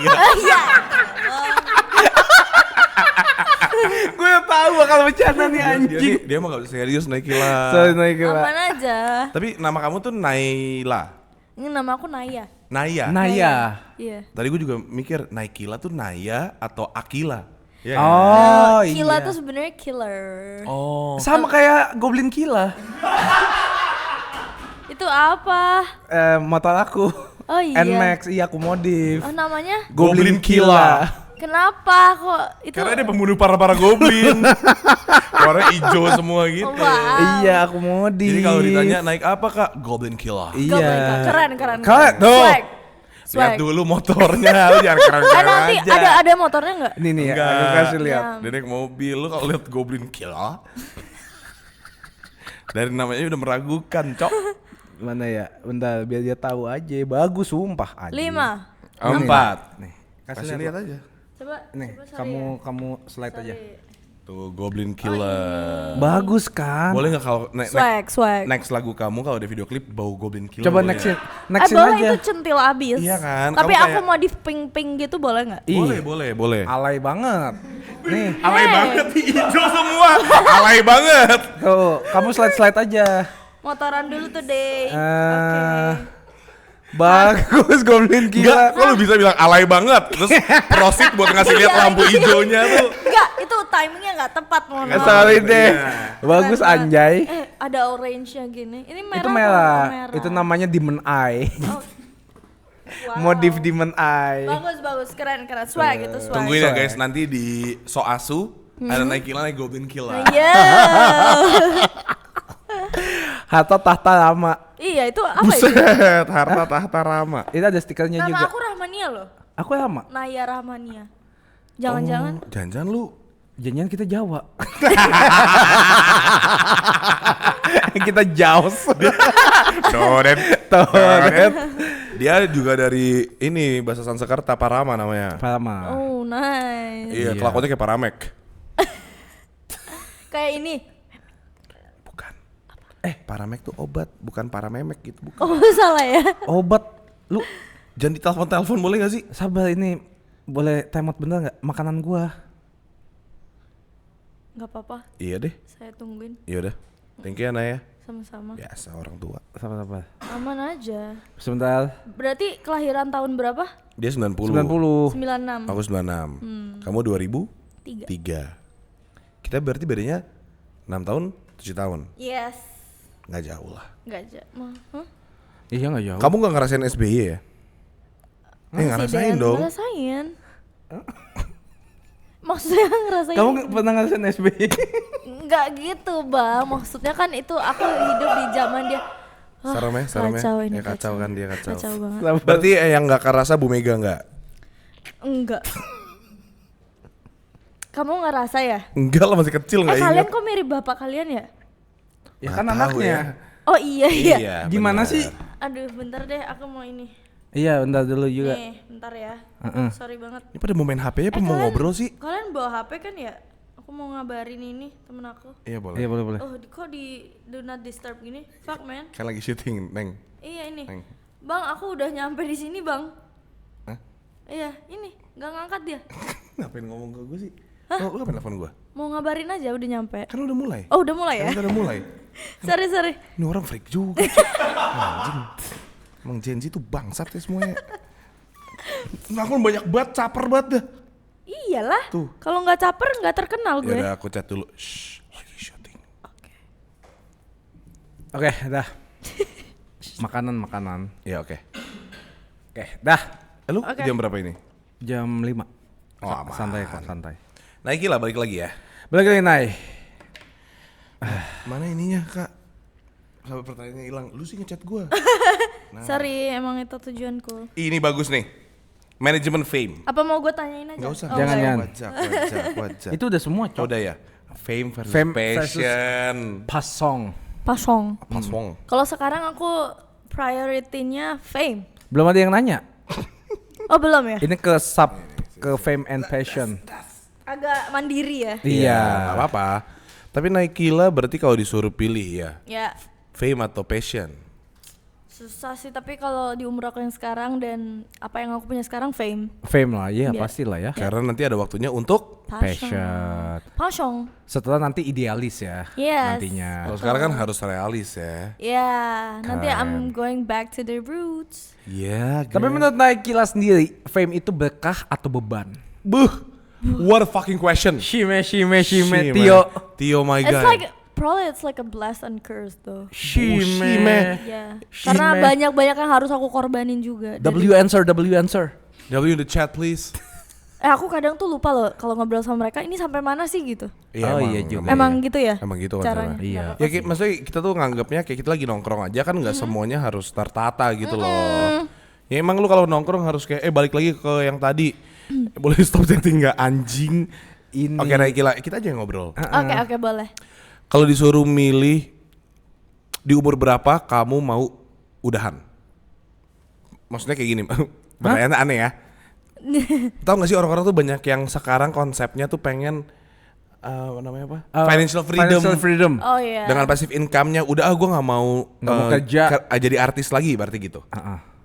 Gue tahu bakal bercanda nih anjing. Dia mah gak bisa serius Naikila. Sorry Naikila. Aman aja. Tapi nama kamu tuh Naila. Ini nama aku Naya. Naya. Naya. Iya. Tadi gue juga mikir Naikila tuh Naya atau Akila. Iya kan? Oh Kila iya. tuh sebenarnya killer. Oh. Sama kayak Goblin Kila. Itu apa? Motor aku. Oh iya. Nmax, iya aku modif. Oh namanya? Goblin Kila. Kenapa kok itu? Karena dia pembunuh para goblin. Warna hijau semua gitu. Wow. Iya aku modif. Jadi kalau ditanya naik apa Kak? Goblin Killer. Iya. Keren. Keren tuh. Swag. Lihat dulu motornya, lu jangan keren-keren nanti aja. ada motornya nggak? Ini nih ya, Enggak. aku kasih lihat. Ya. Dia naik mobil, lu kalau lihat Goblin Killer dari namanya udah meragukan, Cok. Mana ya? Bentar biar dia tahu aja. Bagus sumpah aja. 5. 4. Nih, Kasih lihat aja. Coba. Nih, coba sorry kamu slide aja. Tuh Goblin Killer. Bagus kan? Boleh nggak kalau Swag. next lagu kamu kalau ada video klip bau Goblin Killer? Coba boleh nextin, nggak? nextin boleh aja. itu centil abis. Iya kan, Tapi kamu aku kayak- mau di pink gitu boleh nggak? Ih, Boleh. alay banget. Nih, Alay Hey. banget, hijau semua. Alay banget. tuh, kamu slide aja. Motoran dulu tuh deh. Bagus Goblin Enggak, Killer. kok lu bisa bilang alay banget? Terus prosit buat ngasih lihat lampu hijaunya tuh. Enggak, itu timingnya nggak tepat mohon maaf. Sorry deh. Iya. Bagus Keren banget. anjay. Ada orange-nya gini. Ini merah. Itu atau merah. merah? Itu namanya Demon Eye. Oh. Wow. Modif Demon Eye. Bagus, keren. Swag itu swag. Tungguin ya guys, nanti di Soasu ada naik Goblin Killer. Iya. Harta tahta lama. Iya, itu apa itu? Buset, harta tahta Rama. Itu ada stikernya Nama juga. aku Rahmania loh. Aku lama. Naya Rahmania. Jangan-jangan Jangan lu Jangan kita Jawa. Kita Jaws. Dodet. Dodet. Dia juga dari ini bahasa Sanskerta Parama namanya. Lama. Oh, nice. Iya, kelakuannya kayak Paramek. Kayak ini. Bukan. Paramek tuh obat, bukan paramemek gitu. Bukan. Oh, salah ya. Obat. Lu Jangan ditelepon boleh gak sih? sabar ini boleh timeout bener nggak makanan gua? Nggak apa-apa, Iya deh. saya tungguin. Iya udah. Thank you Naya. Sama-sama. Biasa orang tua. Sabar. Aman aja. Sebentar. Berarti kelahiran tahun berapa? Dia 90. 90. 96. Aku 96. Kamu 2003. 3. Kita berarti bedanya 6 tahun, 7 tahun. Yes. Nggak jauh lah. Nggak aja. Huh? Iya nggak jauh. Kamu nggak ngerasain SBY ya? Ngerasain Presiden, dong. Ngerasain. Maksudnya ngerasain. Kamu pernah ngerasain SBY? Nggak gitu bang. Maksudnya kan itu aku hidup di zaman dia. Wah, Serem ya. Kacau ini. Ya, kacau kan dia kacau. Kacau banget. Berarti yang nggak kerasa Bu Mega nggak? Enggak. Kamu ngerasa ya? Enggak lah, masih kecil nggak Kalian ingat. kok mirip bapak kalian ya? Ya Nggak kan tahu anaknya. ya. Oh iya. Gimana benar. sih? Aduh bentar deh aku mau ini. Iya, bentar dulu juga. Nih bentar ya. Heeh. Sorry banget. Ini pada mau main HP-nya apa mau ngobrol sih? Kalian bawa HP kan ya? Aku mau ngabarin ini temen aku. Iya boleh. Iya boleh. Oh kok di do not disturb gini? Fuck man. Kan lagi syuting, Neng. Iya ini. Neng. Bang aku udah nyampe di sini bang. Hah? Iya ini nggak ngangkat dia. Ngapain ngomong ke gue sih? Oh, lu ngapain telepon gue? Mau ngabarin aja udah nyampe. Kan udah mulai. Oh udah mulai ya? Kan udah mulai. Sorry. Ini orang freak juga. Anjing. Emang Gen Z tuh bangsat ya semuanya. Nah, aku banyak banget, caper banget dah. Iyalah. Tuh. Kalau nggak caper nggak terkenal Ya gue. udah aku chat dulu. Shh, lagi syuting. Oke, dah. Makanan. Ya oke. Oke, dah. Lu Oke. jam berapa ini? Jam 5. Oh, aman. Santai kok, santai. Naiki lah, balik lagi ya. Balik lagi, Nay. Mana ininya kak? Sampai pertanyaannya hilang. Lu sih ngechat gue. Sorry emang itu tujuanku. Ini bagus nih. Manajemen fame. Apa mau gue tanyain aja? Gak usah. Oh, Jangan, enggak ya? jangan. Wajak. Itu udah semua, Oh, Cok. udah ya. Fame versus Fame versus- passion. Pasong. Pasong. Pasong. Kalau sekarang aku priority-nya fame. Belum ada yang nanya. Oh belum ya? Ini ke fame and passion. Agak mandiri ya? Iya. Gak apa-apa. Tapi Naikila berarti kalau disuruh pilih ya. Ya Fame atau passion? susah sih tapi kalau di umur aku yang sekarang dan apa yang aku punya sekarang fame. Fame lah, iya Iya. pastilah ya. Karena nanti ada waktunya untuk Passion. Passion. Setelah nanti idealis ya. Yes. Nantinya. kalau sekarang kan harus realis ya. Ya, nanti I'm going back to the roots. Iya. Tapi menurut Naikila sendiri, fame itu berkah atau beban? What a fucking question. Shime, Shime. Tio. Tio my It's guy. like probably it's like a blessed and curse though. Shime. Ya, Shime. karena banyak-banyak yang harus aku korbanin juga. W answer. W in the chat please. Aku kadang tuh lupa loh kalau ngobrol sama mereka ini sampai mana sih gitu. Oh, iya juga. Emang gitu ya? Emang gitu kan caranya. caranya. Iya. Nggak Ya maksudnya kita tuh nganggapnya kayak kita lagi nongkrong aja kan nggak semuanya harus tertata gitu loh. Ya emang lu kalau nongkrong harus kayak balik lagi ke yang tadi. Boleh stop chatting nggak anjing? Ini. Oke, nah kita aja yang ngobrol. Oke, boleh. Kalau disuruh milih di umur berapa kamu mau udahan? Maksudnya kayak gini, pertanyaannya aneh ya. Tahu nggak sih orang-orang tuh banyak yang sekarang konsepnya tuh pengen namanya apa? Financial freedom. Oh iya. Dengan passive income-nya udah gue nggak mau kerja. jadi artis lagi berarti gitu.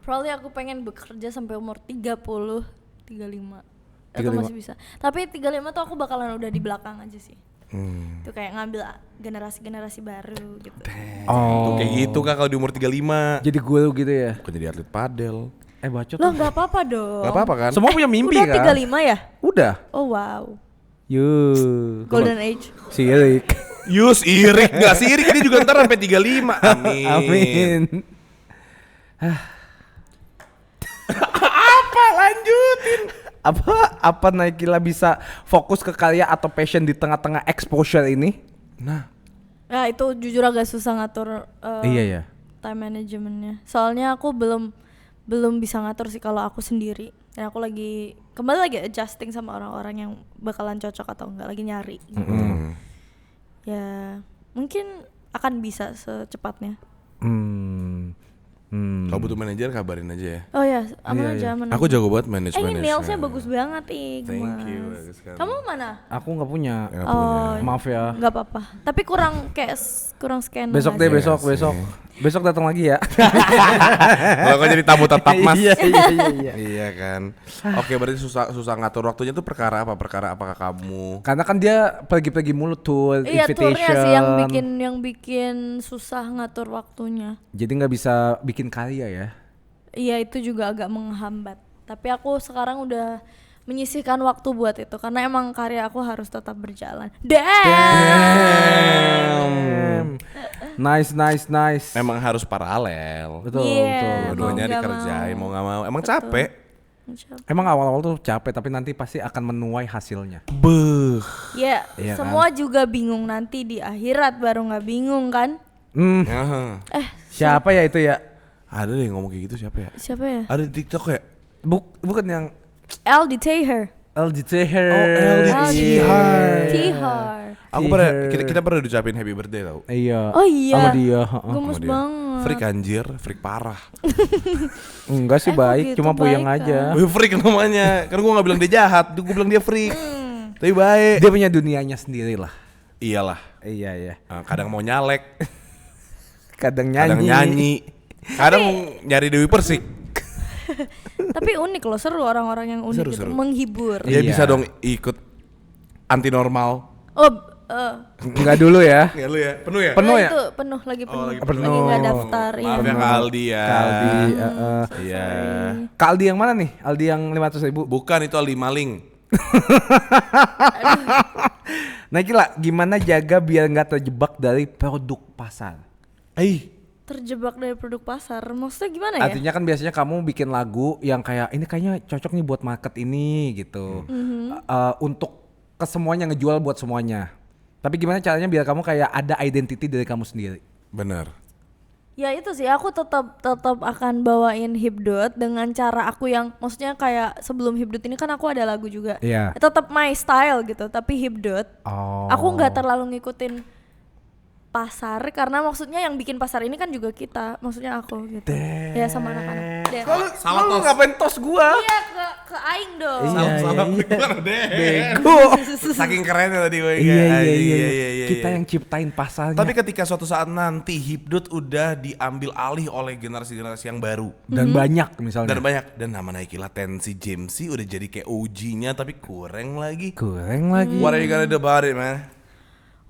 Probably aku pengen bekerja sampai umur 35 atau masih bisa. Tapi 35 tuh aku bakalan udah di belakang aja sih. Itu kayak ngambil generasi-generasi baru gitu. Tuh kayak gitu Kak kalau di umur 35. Jadi guru gitu ya. Bukan jadi atlet padel. Bacot. Lo nggak apa-apa dong. Gak apa-apa kan? Semua punya mimpi udah kan? 35 ya? Udah. Oh wow. Golden Golden age. Sirik. Yus irik, gak sirik dia juga ntar sampai 35. Amin. Amin. Apa lanjutin? Apa Naikila bisa fokus ke karya atau passion di tengah-tengah exposure ini? Nah, Ya itu jujur agak susah ngatur Iya ya. time managementnya. Soalnya aku belum bisa ngatur sih kalau aku sendiri. Dan aku kembali lagi adjusting sama orang-orang yang bakalan cocok atau enggak, lagi nyari. Gitu. Ya mungkin akan bisa secepatnya. kalau butuh manajer kabarin aja ya. Oh ya, aman aja, aman Aku aja. jago banget manage Ini manage. nailsnya bagus banget ih, Thank Mas. you, bagus sekali. Kamu mana? Aku nggak punya. Oh, Maaf ya. nggak apa-apa. Tapi kurang scan. Besok aja. deh, besok. Besok datang lagi ya. Kalau kau jadi tamu tetap Mas. Iya. Iya kan. Oke, berarti susah ngatur waktunya tuh perkara apa? Perkara apakah kamu? Karena kan dia pergi-pergi mulu tour, Iya, invitation. turnya sih yang bikin susah ngatur waktunya. Jadi nggak bisa bikin karya ya. Iya, itu juga agak menghambat. Tapi aku sekarang udah menyisihkan waktu buat itu karena emang karya aku harus tetap berjalan. Damn. Nice. Memang harus paralel. Betul. Iya. Dua-duanya Mau nggak dikerjain, mau nggak mau. Emang Betul. capek. Emang awal-awal tuh capek tapi nanti pasti akan menuai hasilnya. Beuh. Ya, Iya semua juga bingung nanti di akhirat baru nggak bingung kan? Aha. Siapa ya itu ya? Ada deh yang ngomong kayak gitu siapa ya? Siapa ya? Ada di TikTok ya? Bukan yang Aldi Taher. LG Teher. Oh, LG Teher. Tihar. Aku kita pernah diucapin happy birthday tau. Iya. Oh iya. Sama dia. Gemes Sama dia. banget. Freak anjir, freak parah. Enggak sih kok baik, gitu, cuma puyeng baik aja. Wih, freak namanya. Kan gua gak bilang dia jahat, gua bilang dia freak. Tapi baik. Dia punya dunianya sendiri lah. Iyalah. Iya. Kadang mau nyalek, Kadang kadang nyanyi. Kadang nyari Dewi Persik. Tapi unik loh, seru orang-orang yang unik gitu, Seru. menghibur. Dia Iya. bisa dong ikut anti normal. Oh, Enggak dulu ya. Ya lu ya, penuh ya? Penuh ya? Itu penuh lagi penuh. lagi penuh. Lagi nggak daftar. Maaf ya Kak Aldi ya. Kaldi. Iya. Kak Aldi yang mana nih? Aldi yang 500.000? Bukan, itu Aldi maling. Nah gila, gimana jaga biar nggak terjebak dari produk pasar? Terjebak dari produk pasar. Maksudnya gimana ya? Artinya kan biasanya kamu bikin lagu yang kayak ini kayaknya cocok nih buat market ini gitu. Untuk ke semuanya, ngejual buat semuanya. Tapi gimana caranya biar kamu kayak ada identity dari kamu sendiri? Bener. Ya itu sih, aku tetap akan bawain Hipdot dengan cara aku yang, maksudnya kayak sebelum Hipdot ini kan aku ada lagu juga. Iya. Tetap my style gitu, tapi Hipdot. Oh. Aku nggak terlalu ngikutin pasar karena maksudnya yang bikin pasar ini kan juga kita, maksudnya aku gitu. Ya sama anak-anak. Salah Lu tos. ngapain tos gua? Iya ke aing dong. Salah bener deh. Bego. Saking kerennya tadi gue. Iya. Kita yang ciptain pasarnya. Tapi ketika suatu saat nanti Hipdot udah diambil alih oleh generasi-generasi yang baru dan banyak misalnya. dan banyak, dan nama Naikila Tensi Jamesy udah jadi kayak OG-nya tapi kurang lagi. Kurang lagi. What are you gonna do about it, man?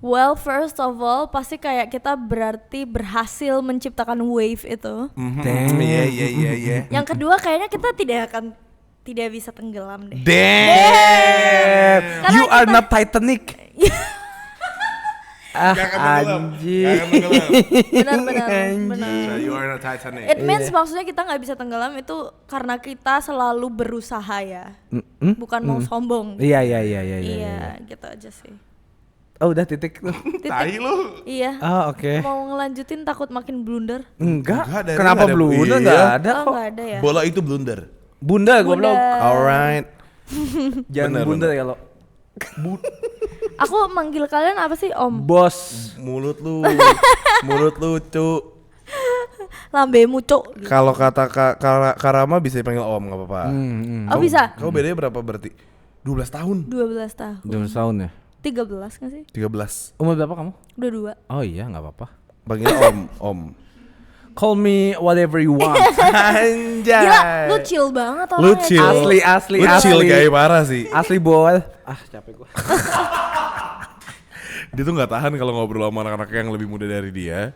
Well, first of all, pasti kayak kita berarti berhasil menciptakan wave itu. Iya. Yang kedua kayaknya kita tidak bisa tenggelam deh. Damn. Karena You are kita- not Titanic. Anjing. Benar. So you are not Titanic. It means maksudnya kita nggak bisa tenggelam itu karena kita selalu berusaha ya, bukan mau sombong. Iya. Iya, gitu aja sih. Oh udah titik tuh. Tai lu. Iya. Oh oke. Mau ngelanjutin takut makin blunder. Enggak. Enggak, dari Kenapa nggak ada- blunder iya. nggak ada Oh kok. nggak ada ya. Bola itu blunder. Bunda goblok. Alright. Jangan Bener, bunda ya lo. Aku manggil kalian apa sih Om? Bos. Mulut lu. Mulut lu, Cuk. Lambemu cuk. Kalau kata Karama bisa dipanggil Om, enggak apa-apa. Oh bisa? Kau bedanya berapa berarti? 12 tahun. 12 tahun. 12 tahun ya. 13 gak sih? 13. Umur berapa kamu? Udah 2. Oh iya nggak apa-apa. Panggilnya Om. Call me whatever you want. Anjay. Gila, lu chill banget Lu orangnya. chill. Asli. Lu chill kayak parah sih. Asli bol. Ah capek gua. Dia tuh nggak tahan kalau ngobrol sama anak-anak yang lebih muda dari dia.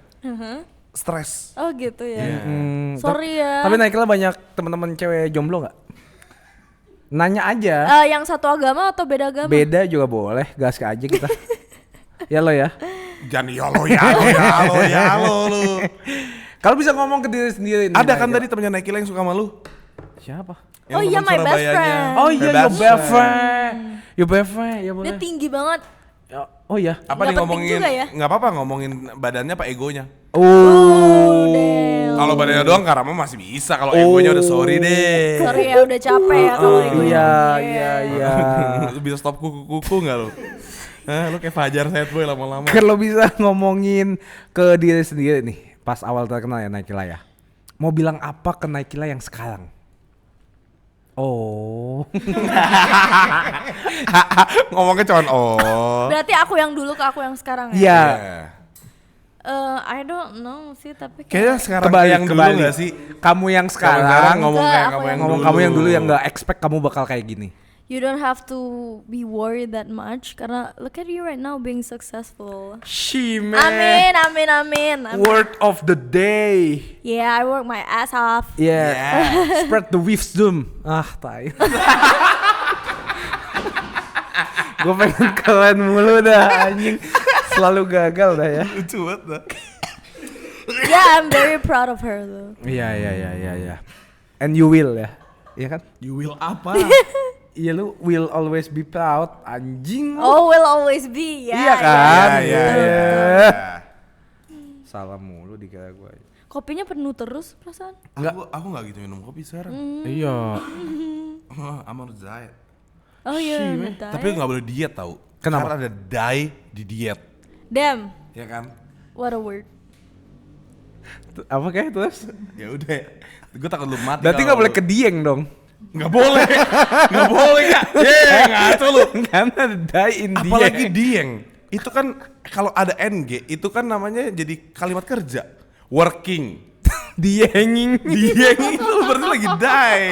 Stres. Oh gitu ya. Iya. Sorry ya. Tapi Naikila banyak teman-teman cewek jomblo nggak? Nanya aja. Yang satu agama atau beda agama? Beda juga boleh. Gas aja kita. Ya lo ya. Jangan ya lo lu. Kalau bisa ngomong ke diri sendiri. nih, Ada kan Naikila. tadi temennya Naikila yang suka sama lu? Siapa? Oh Yang iya, temen my best Surabayanya. friend. Oh iya, My your best best friend. Your best friend, ya boleh. Dia tinggi banget. Ya, oh iya. Apa Nggak nih penting ngomongin? juga ya? Nggak apa-apa ngomongin badannya apa egonya. Oh. Damn. Kalau badannya doang Karama masih bisa. Kalau egonya udah sorry deh. Sorry ya udah capek ya kalau gue. Iya. Lu bisa stop kuku-kuku nggak lu? Hah, lu kayak Fajar Sad Boy lama-lama. Kalau bisa ngomongin ke diri sendiri nih, pas awal terkenal ya Naikila ya. Mau bilang apa ke Naikila yang sekarang? Oh. Ngomongnya cuman Berarti aku yang dulu ke aku yang sekarang ya? Iya. I don't know sih tapi Kayaknya kayak sekarang yang dulu nggak sih? Kamu yang Sekarang sekarang ngomong Enggak, kayak aku kamu yang ngomong dulu. kamu yang dulu yang nggak expect kamu bakal kayak gini. you don't have to be worried that much karena look at you right now being successful. She Amin, amin, amin. Word of the day. Yeah, I work my ass off. Yeah. Spread the wisdom. Ah, tai. Gue pengen keren mulu dah anjing. Selalu gagal dah ya. Lucu banget dah. Yeah, I'm very proud of her though. Iya. And you will ya. Iya kan? You will apa? Iya lu will always be proud anjing. Oh, will always be. Yeah, Iya kan? Iya. Salah mulu dikira gue. Kopinya penuh terus perasaan. Aku nggak gitu minum kopi sekarang. Iya. I'm on a diet. Oh iya, Tapi nggak boleh diet tau. Kenapa? Karena ada die di diet. Damn, Ya kan? what a word. Apa kayak terus? Ya udah. Gue takut lu mati. Berarti nggak boleh ke Dieng dong. Nggak boleh. Nggak boleh ya. Ngaco lu. Karena die in Dieng. Apalagi dieng. Itu kan kalau ada NG itu kan namanya jadi kalimat kerja. Working. Dienging. Dieng itu berarti lagi die.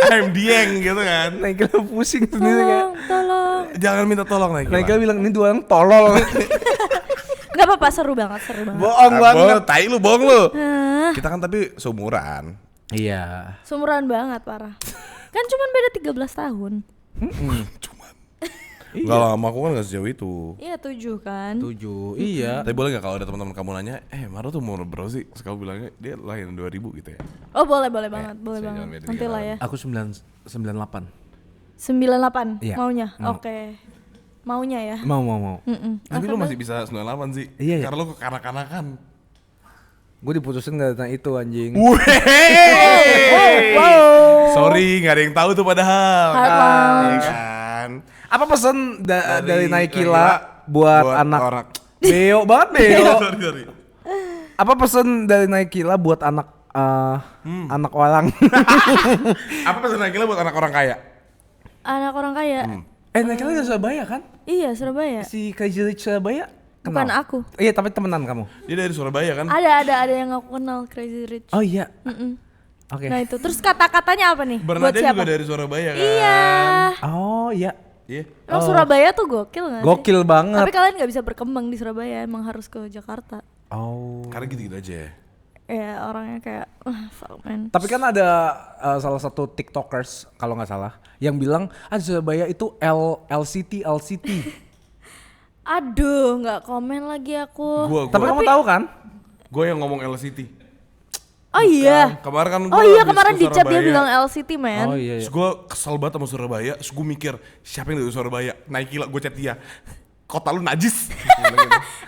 I'm dieng gitu kan. Naikila pusing sendiri kayak. Tolong. Jangan minta tolong lagi. Naikila bilang ini dua orang tolol. Gak apa-apa, seru banget. Bohong banget. Tai lu, bohong lu. Kita kan tapi seumuran. Iya. Sumuran banget, parah. Kan cuman beda 13 tahun. Cuman. Enggak lama, aku kan gak sejauh itu. Iya 7 kan. 7. Iya. Tapi boleh gak kalau ada teman-teman kamu nanya, Maro tuh umur berapa sih? Terus kamu bilangnya dia lahir 2000 gitu ya. Oh boleh banget, boleh saya banget. jangan beda Nanti lah ya. Aku 98. 98 Iya. maunya. Mau. Oke. Maunya ya. Mau. Tapi lu masih bisa 98 sih. Iya, iya. Karena lu kekanak-kanakan. Gue diputusin gara-gara itu anjing. Sorry, gak ada yang tahu tuh padahal. Hard launch. Iya kan. Apa pesan dari Naikila buat anak orang. Beo banget Beo. Sorry. Apa pesan dari Naikila buat anak anak orang? Apa pesan Naikila buat anak orang kaya? Anak orang kaya. Naikila dari Surabaya kan? Iya Surabaya. Si Crazy Rich Surabaya kenal? Bukan aku. Iya tapi temenan kamu. Dia dari Surabaya kan? Ada yang aku kenal Crazy Rich. Oh iya. Mm-mm. Oke. Nah itu. Terus kata-katanya apa nih? Buat Bernadette siapa? juga dari Surabaya kan? Iya. Oh iya. Iya. Emang Surabaya tuh gokil gak sih? Gokil banget. Tapi kalian gak bisa berkembang di Surabaya, emang harus ke Jakarta. Oh. Karena gitu-gitu aja ya. Ya orangnya kayak, fuck man. Tapi kan ada salah satu TikTokers kalau nggak salah yang bilang Surabaya itu LCT. Aduh, nggak komen lagi aku. Tapi kamu tahu kan? Gue yang ngomong LCT. Oh iya. Kemarin kan Oh gua iya habis kemarin ke di chat dia Surabaya. bilang LCT man. Oh iya. Terus gue kesel banget sama Surabaya. Terus gue mikir siapa yang dari Surabaya? Naikila, gue chat dia. kota lu najis.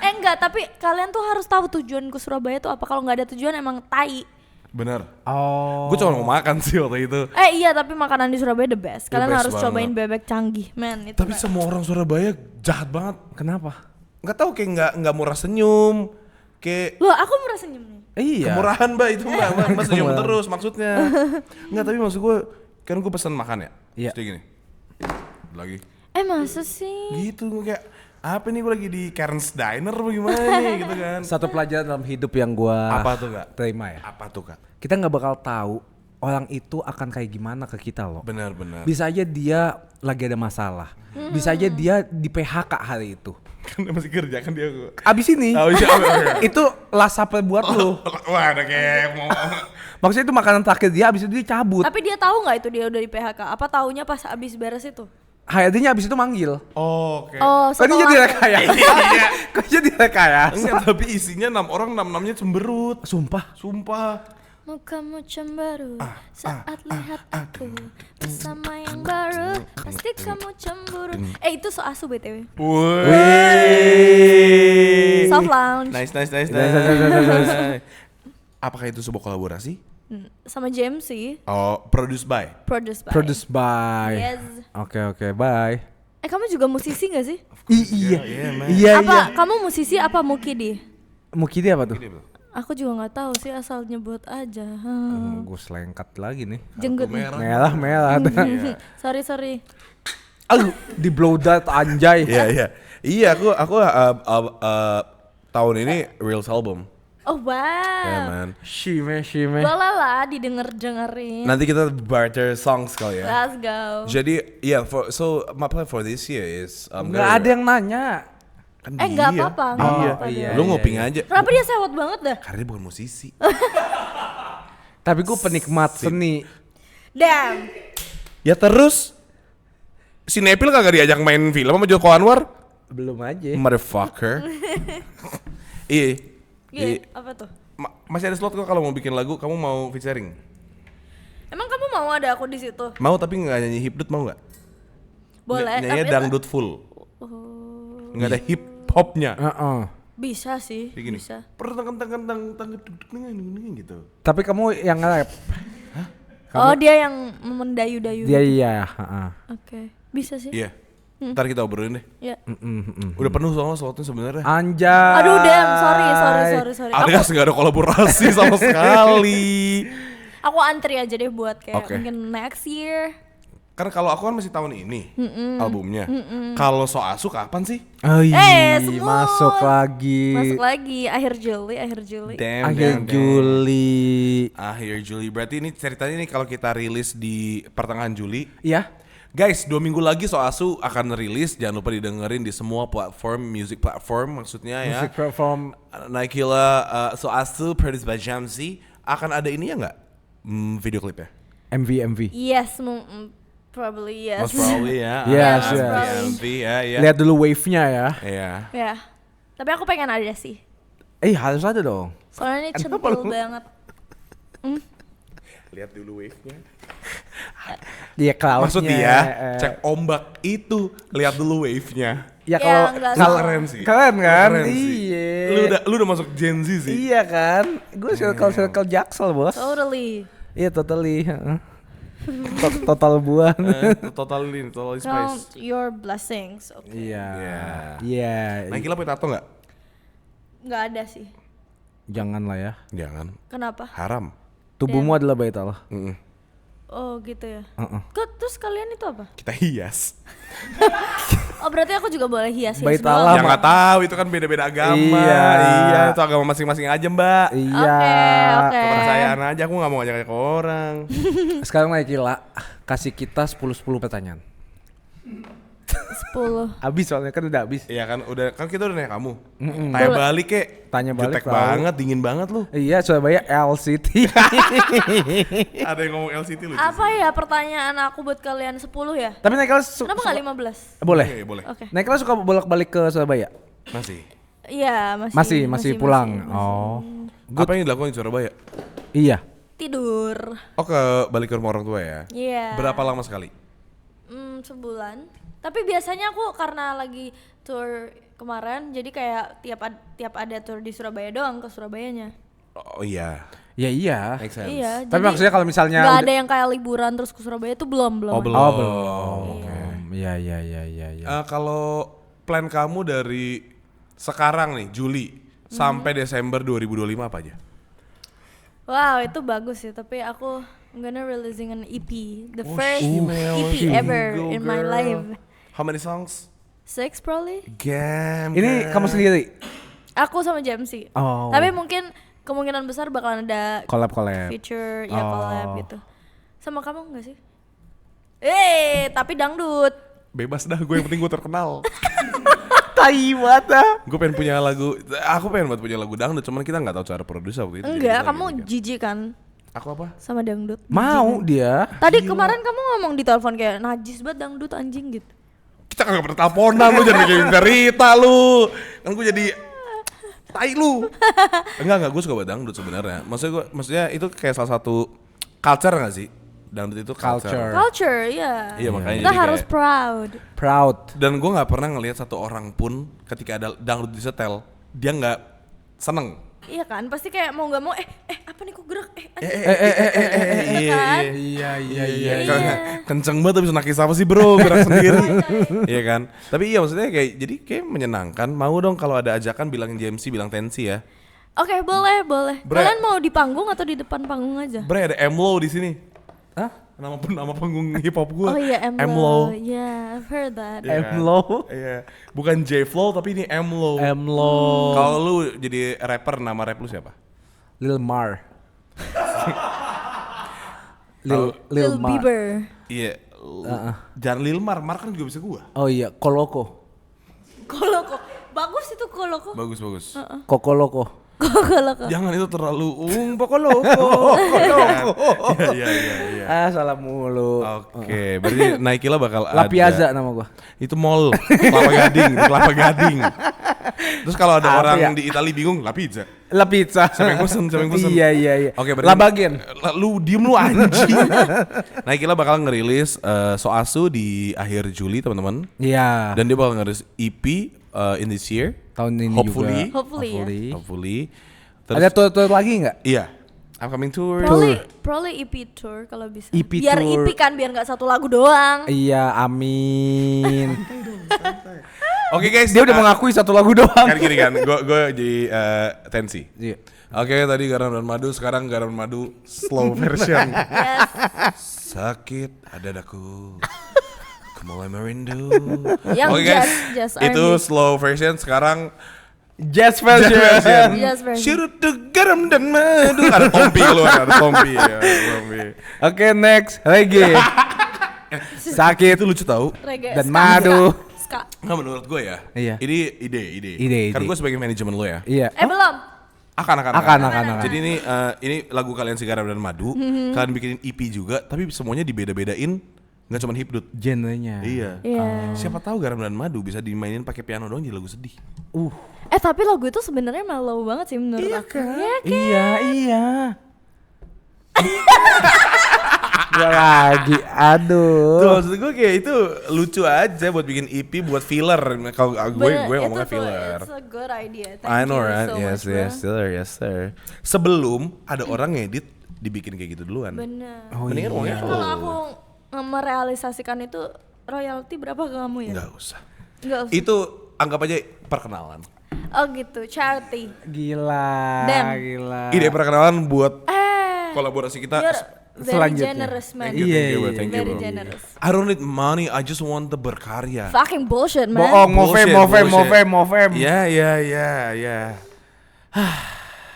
Enggak, tapi kalian tuh harus tahu tujuan ke Surabaya tuh apa. Kalau nggak ada tujuan emang tai. Bener. Oh. Gue cuma mau makan sih waktu itu. Iya, tapi makanan di Surabaya the best. Kalian best harus banget. cobain bebek canggih, man. Itu Tapi kayak- semua orang Surabaya jahat banget. Kenapa? Nggak tahu kayak nggak murah senyum. Kayak Loh, aku merasa senyum nih. Iya. kemurahan mbak itu mbak senyum terus maksudnya. Nggak, tapi maksud gue kan gue pesan makan ya. Iya. Terus dia gini. Lagi. Masa sih? Gitu gue kayak apa nih, gue lagi di Karen's Diner apa gimana nih gitu kan. Satu pelajaran dalam hidup yang gua Apa tuh, Kak? terima ya. Apa tuh Kak? Kita nggak bakal tahu orang itu akan kayak gimana ke kita loh. Benar-benar. Bisa aja dia lagi ada masalah. Bisa aja dia di PHK hari itu. Kan dia masih kerja kan dia. Abis ini Oh iya, oke. itu last supper buat lu. Wah, ada kayak mau. Maksudnya itu makanan terakhir dia, abis itu dia cabut. Tapi dia tahu nggak itu dia udah di PHK? Apa taunya pas abis beres itu? HRD-nya abis itu manggil. Oh, oke. Oh, Kok ini jadi setelah- rekayasa? Iya. Kok jadi rekayasa? Enggak, tapi isinya 6 orang, 6-6-nya cemberut. Sumpah. Sumpah. Mau kamu cemberut saat lihat aku bersama yang baru, pasti kamu cemburu. Itu so asu BTW. Wih. Soft lounge. Nice. Apakah itu sebuah kolaborasi? Sama JMC, Oh, produced by. produced by. Produced by. Yes. Oke, bye. Kamu juga musisi gak sih? Iya. yeah, man. Iya, apa? iya. Kamu musisi apa Mukidi? Mukidi apa tuh? Aku juga nggak tahu sih, asal nyebut aja. Gue selengkat lagi nih. Jenggut. Merah. Merah. Sorry. Aduh, di blow dart anjay. Iya, aku tahun ini Reels album. Oh wow. Ya, man. Shime. Boleh lah didengerin. Nanti kita barter songs kali ya. Let's go. Jadi, so my plan for this year is Nggak ada yang nanya. kan Nggak dia. apa-apa. Iya. nggak apa-apa iya. deh. Lu ngoping aja. Kenapa dia sewot banget dah? Karena dia bukan musisi. Tapi gue penikmat seni. Damn. Ya terus si Nepil kagak diajak main film sama Joko Anwar? Belum aja. Motherfucker. Iya. Iya, apa tuh? Masih ada slot kok kalau mau bikin lagu, kamu mau featuring? Emang kamu mau ada aku di situ? Mau tapi nggak nyanyi hipdut, mau nggak? Boleh. Nyanyi tapi- dangdut full. Oh, Nggak ada hip hopnya. Heeh. bisa sih. Kayak gini. Bisa. Gitu. Tapi kamu yang nge-rap. Oh, dia yang mendayu-dayu. Dia gitu. iya, heeh. Oke. Bisa sih. Iya. Ntar kita obrolin deh. Ya. Udah penuh soalnya slotnya sebenarnya. Anjay. Aduh, damn. Sorry. Alias nggak ada kolaborasi sama sekali. Aku antri aja deh buat kayak Oke. mungkin next year. Karena kalau aku kan masih tahun ini albumnya. Kalau So Asu kapan sih? Oh iya, semut. masuk lagi. Masuk lagi akhir Juli. Damn, Akhir Juli. Akhir Juli. Berarti ini ceritanya nih kalau kita rilis di pertengahan Juli. Iya. Guys, 2 minggu lagi So Asu akan rilis. Jangan lupa didengerin di semua platform, music platform maksudnya ya. Music platform. Naikila, So Asu, produced by Jamzi. Akan ada ini ya nggak? Video klipnya? MV. Yes, probably yes. Most probably ya. Yes, yes. MV ya, ya. Lihat dulu wave-nya ya. Iya. Ya. Tapi aku pengen ada sih. Harus ada dong. Soalnya ini centil banget. Lihat dulu wave-nya. Dia cloud-nya. Maksud dia, cek ombak itu, lihat dulu wave-nya. Ya Ya, kalau enggak kalau salah. Keren sih. keren kan? Keren sih. Iya. Lu udah masuk Gen Z sih. Iya kan? Gue circle Jaksel, Bos. Totally. Iya, totally. heeh. Total buan. Total Count spice. your blessings. Oke. Iya. Iya. Iya. Naikila punya tato nggak? Nggak ada sih. Jangan lah ya. Jangan. Kenapa? Haram. Tubuhmu adalah bait Allah. Oh gitu ya. Heeh. Terus kalian itu apa? Kita hias. Oh berarti aku juga boleh hias Bait doang. Allah. Ya nggak tahu, itu kan beda-beda agama. Iya. Iya, itu agama masing-masing aja, Mbak. Iya. Oke. Kepercayaan aja, aku nggak mau ngajak orang. Sekarang naik gila. Kasih kita 10 pertanyaan. 10. Habis soalnya kan udah habis. Iya kan, kita udah nanya kamu. Tanya balik kek. Tanya balik, Jutek tahu. banget, dingin banget lu. Iya, Surabaya LCT. Ada yang ngomong LCT lu. Apa ya pertanyaan aku buat kalian 10 ya? Tapi naik kelas Kenapa nggak 15? boleh. Oke, boleh. Oke. Naik kelas suka bolak-balik ke Surabaya? Masih. Iya Masih pulang. masih. Oh. Apa yang dilakukan di Surabaya? Iya. Tidur. Oh, balik ke rumah orang tua ya? Iya. Berapa lama sekali? Sebulan. Tapi biasanya aku karena lagi tour kemarin, jadi kayak tiap ada tour di Surabaya doang ke Surabayanya. Oh iya. Ya iya. Make sense. Iya. Tapi jadi maksudnya kalau misalnya nggak ada yang kayak liburan terus ke Surabaya itu belum. Oh, ada. belum. Oh belum. Iya. Kalau plan kamu dari sekarang nih Juli sampai Desember 2025 apa aja? Wow, itu bagus sih. Tapi I'm gonna releasing an EP, the first email EP ever go, in my girl. life. How many songs? 6 probably. Ini kamu sendiri? Aku sama JMC. Oh. Tapi mungkin kemungkinan besar bakalan ada Collab. feature, ya Oh. collab gitu. Sama kamu enggak sih? Tapi dangdut. Bebas dah, gue yang penting gue terkenal. Tai banget. Gue pengen punya lagu, aku pengen buat punya lagu dangdut, cuman kita nggak tahu cara produksi waktu itu. Enggak, jadi kamu lagi mikir. jijik kan Aku apa? sama dangdut. Mau dia. Tadi kemarin kamu ngomong di telepon kayak najis banget dangdut anjing gitu. Kita kagak pernah teleponan, lu jangan bikin cerita lu. Kan gue jadi tai lu. Enggak, gue suka banget dangdut sebenarnya. Maksudnya itu kayak salah satu culture nggak sih? Dangdut itu culture. Culture, iya. Iya, makanya Kita jadi harus kayak- Proud. Dan gue nggak pernah ngelihat satu orang pun ketika ada dangdut disetel dia nggak seneng. Iya kan, pasti kayak mau nggak mau apa nih kok gerak Iya, Iya. kenceng banget tapi nakis apa sih bro, gerak sendiri. Iya kan. Tapi iya maksudnya jadi kayak menyenangkan. Mau dong kalau ada ajakan bilangin JMC, bilang Tensi ya. Oke, boleh. Bre. Kalian mau di panggung atau di depan panggung aja? Bre, ada Emlo di sini. Hah? Nama panggung hip hop gue. Oh iya, Emlo. Emlo. Yeah, I've heard that. Iya kan? Emlo. Iya. Bukan J-Flow tapi ini Emlo. Emlo. Kalau lu jadi rapper, nama rap lu siapa? Lil Mar. Lil Mar. Bieber. Iya. Jangan Lil Mar kan juga bisa gua. Oh iya, Koloko. Koloko. Bagus itu Koloko. Bagus. Kokoloko. Koloko. Jangan itu terlalu pokoloko. Iya. Salah mulu. Oke, berarti Naikila bakal La Piazza ada. nama gua. Itu mall, Kelapa Gading. Terus kalau ada Apa orang ya? di Itali bingung, La Pizza. La Pizza. Siapa yang pesen? Iya. Oke, berarti La Bagian. Lu diem lu anjing. Naikila bakal ngerilis Soasu di akhir Juli, teman-teman. Iya. Dan dia bakal ngerilis EP in this year. Tahun ini Hopefully. juga. Hopefully. Terus, Ada tour lagi nggak? iya. Upcoming tour. Probably EP tour kalau bisa. EP biar tour. EP kan, biar nggak satu lagu doang. Iya, amin. Oke guys, Dia udah mengakui satu lagu doang. kan gini kan, gue jadi Tensi. Iya. Oke, tadi garam dan madu, sekarang garam dan madu slow version. Yes. Sakit ada daku, aku mulai merindu. Yang Oke guys, jazz itu R&B. slow version. Sekarang Jazz jazz version. Jazz version. Syurut garam dan madu. Ada Tompi keluar, ada Tompi. Ya, Tompi. Oke, next reggae. Sakit Itu lucu tau. Reggae, dan ska, madu. ska. Nggak, menurut gue ya. Iya. Ini ide. Kan Ide. gue sebagai manajemen lo ya. Iya. Belum. Akan. Akan. Jadi ini lagu kalian si garam dan madu. Kalian bikinin EP juga, tapi semuanya dibeda-bedain. Nggak cuma hipdut. Genrenya. Iya. Iya. Siapa tahu garam dan madu bisa dimainin pakai piano doang jadi lagu sedih. Tapi lagu itu sebenarnya mellow banget sih menurut aku. Iya kan? Iya. Dua lagi. Aduh. Tuh maksud gue kayak itu lucu aja buat bikin EP buat filler. Kalau gue ngomongnya filler. It's a good idea. Thank I know you right? so Yes, much, bro. yes sir. Sebelum ada orang ngedit dibikin kayak gitu duluan. Bener. Oh Mendingan iya. ngomongnya Kalau aku merealisasikan itu royalti berapa ke kamu ya? Nggak usah. Nggak usah. Itu anggap aja perkenalan. Oh gitu, charity. Gila. Damn. Gila. Ide perkenalan buat Eh, kolaborasi kita. you're very selanjutnya. generous man. Thank you, Iya. thank you, Very bro. generous. I don't need money, I just want the berkarya. Fucking bullshit, man. Bohong, Bullshit. movem. Ya.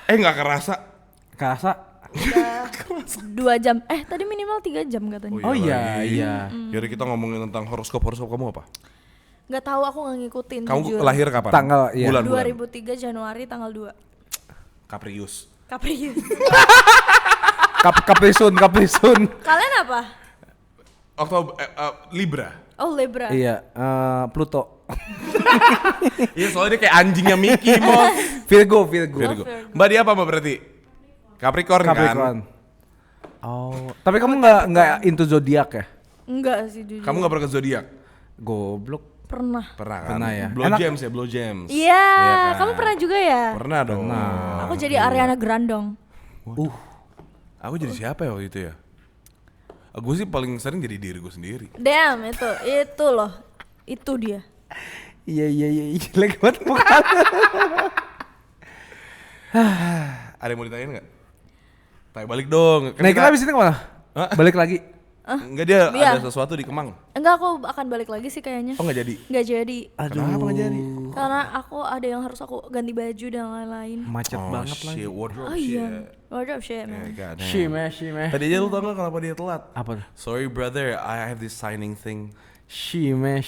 Nggak kerasa. Kerasa? Udah 2 jam. Tadi minimal 3 jam katanya. Oh iya, lagi. iya. Jadi kita ngomongin tentang horoskop kamu apa? Nggak tahu, aku nggak ngikutin. Kamu jujur. lahir kapan? Tanggal, iya. Bulan. 2003 Januari tanggal 2. Caprius. Caprius. Kaprisun. Kalian apa? Oktober Libra. Oh, Libra. Iya, Pluto. Iya soalnya dia kayak anjingnya Mickey Mouse. Virgo. Virgo. Virgo. Mbak dia apa Mbak berarti? Capricorn, kan? Oh, tapi kamu nggak into zodiak ya? Enggak sih jujur. Kamu nggak pernah ke zodiak? Goblok. Pernah. Pernah kan? Pernah ya. Blow Enak. James ya, Blow James. Iya, kan? kamu pernah juga ya? Pernah dong. Aku jadi Ariana Grande. Aku jadi siapa ya waktu itu ya? Gue sih paling sering jadi diri gue sendiri. Damn, itu loh. Itu dia. Iya, jelek banget muka. Ada yang mau ditanyain nggak? Tanya balik dong. Kan Nah, kita habis ini kemana? Hah? Balik lagi. Enggak, dia Iya. ada sesuatu di Kemang. Enggak, aku akan balik lagi sih kayaknya. Oh nggak jadi? Nggak jadi. Kenapa nggak jadi? Karena aku ada yang harus aku ganti baju dan lain-lain. Macet banget lagi. shit, wardrobe Oh shit. iya. Wardrobe shit, man. God damn. Shime. Tadi aja lu tau gak kenapa dia telat? Apa tuh? Sorry brother, I have this signing thing. Shime.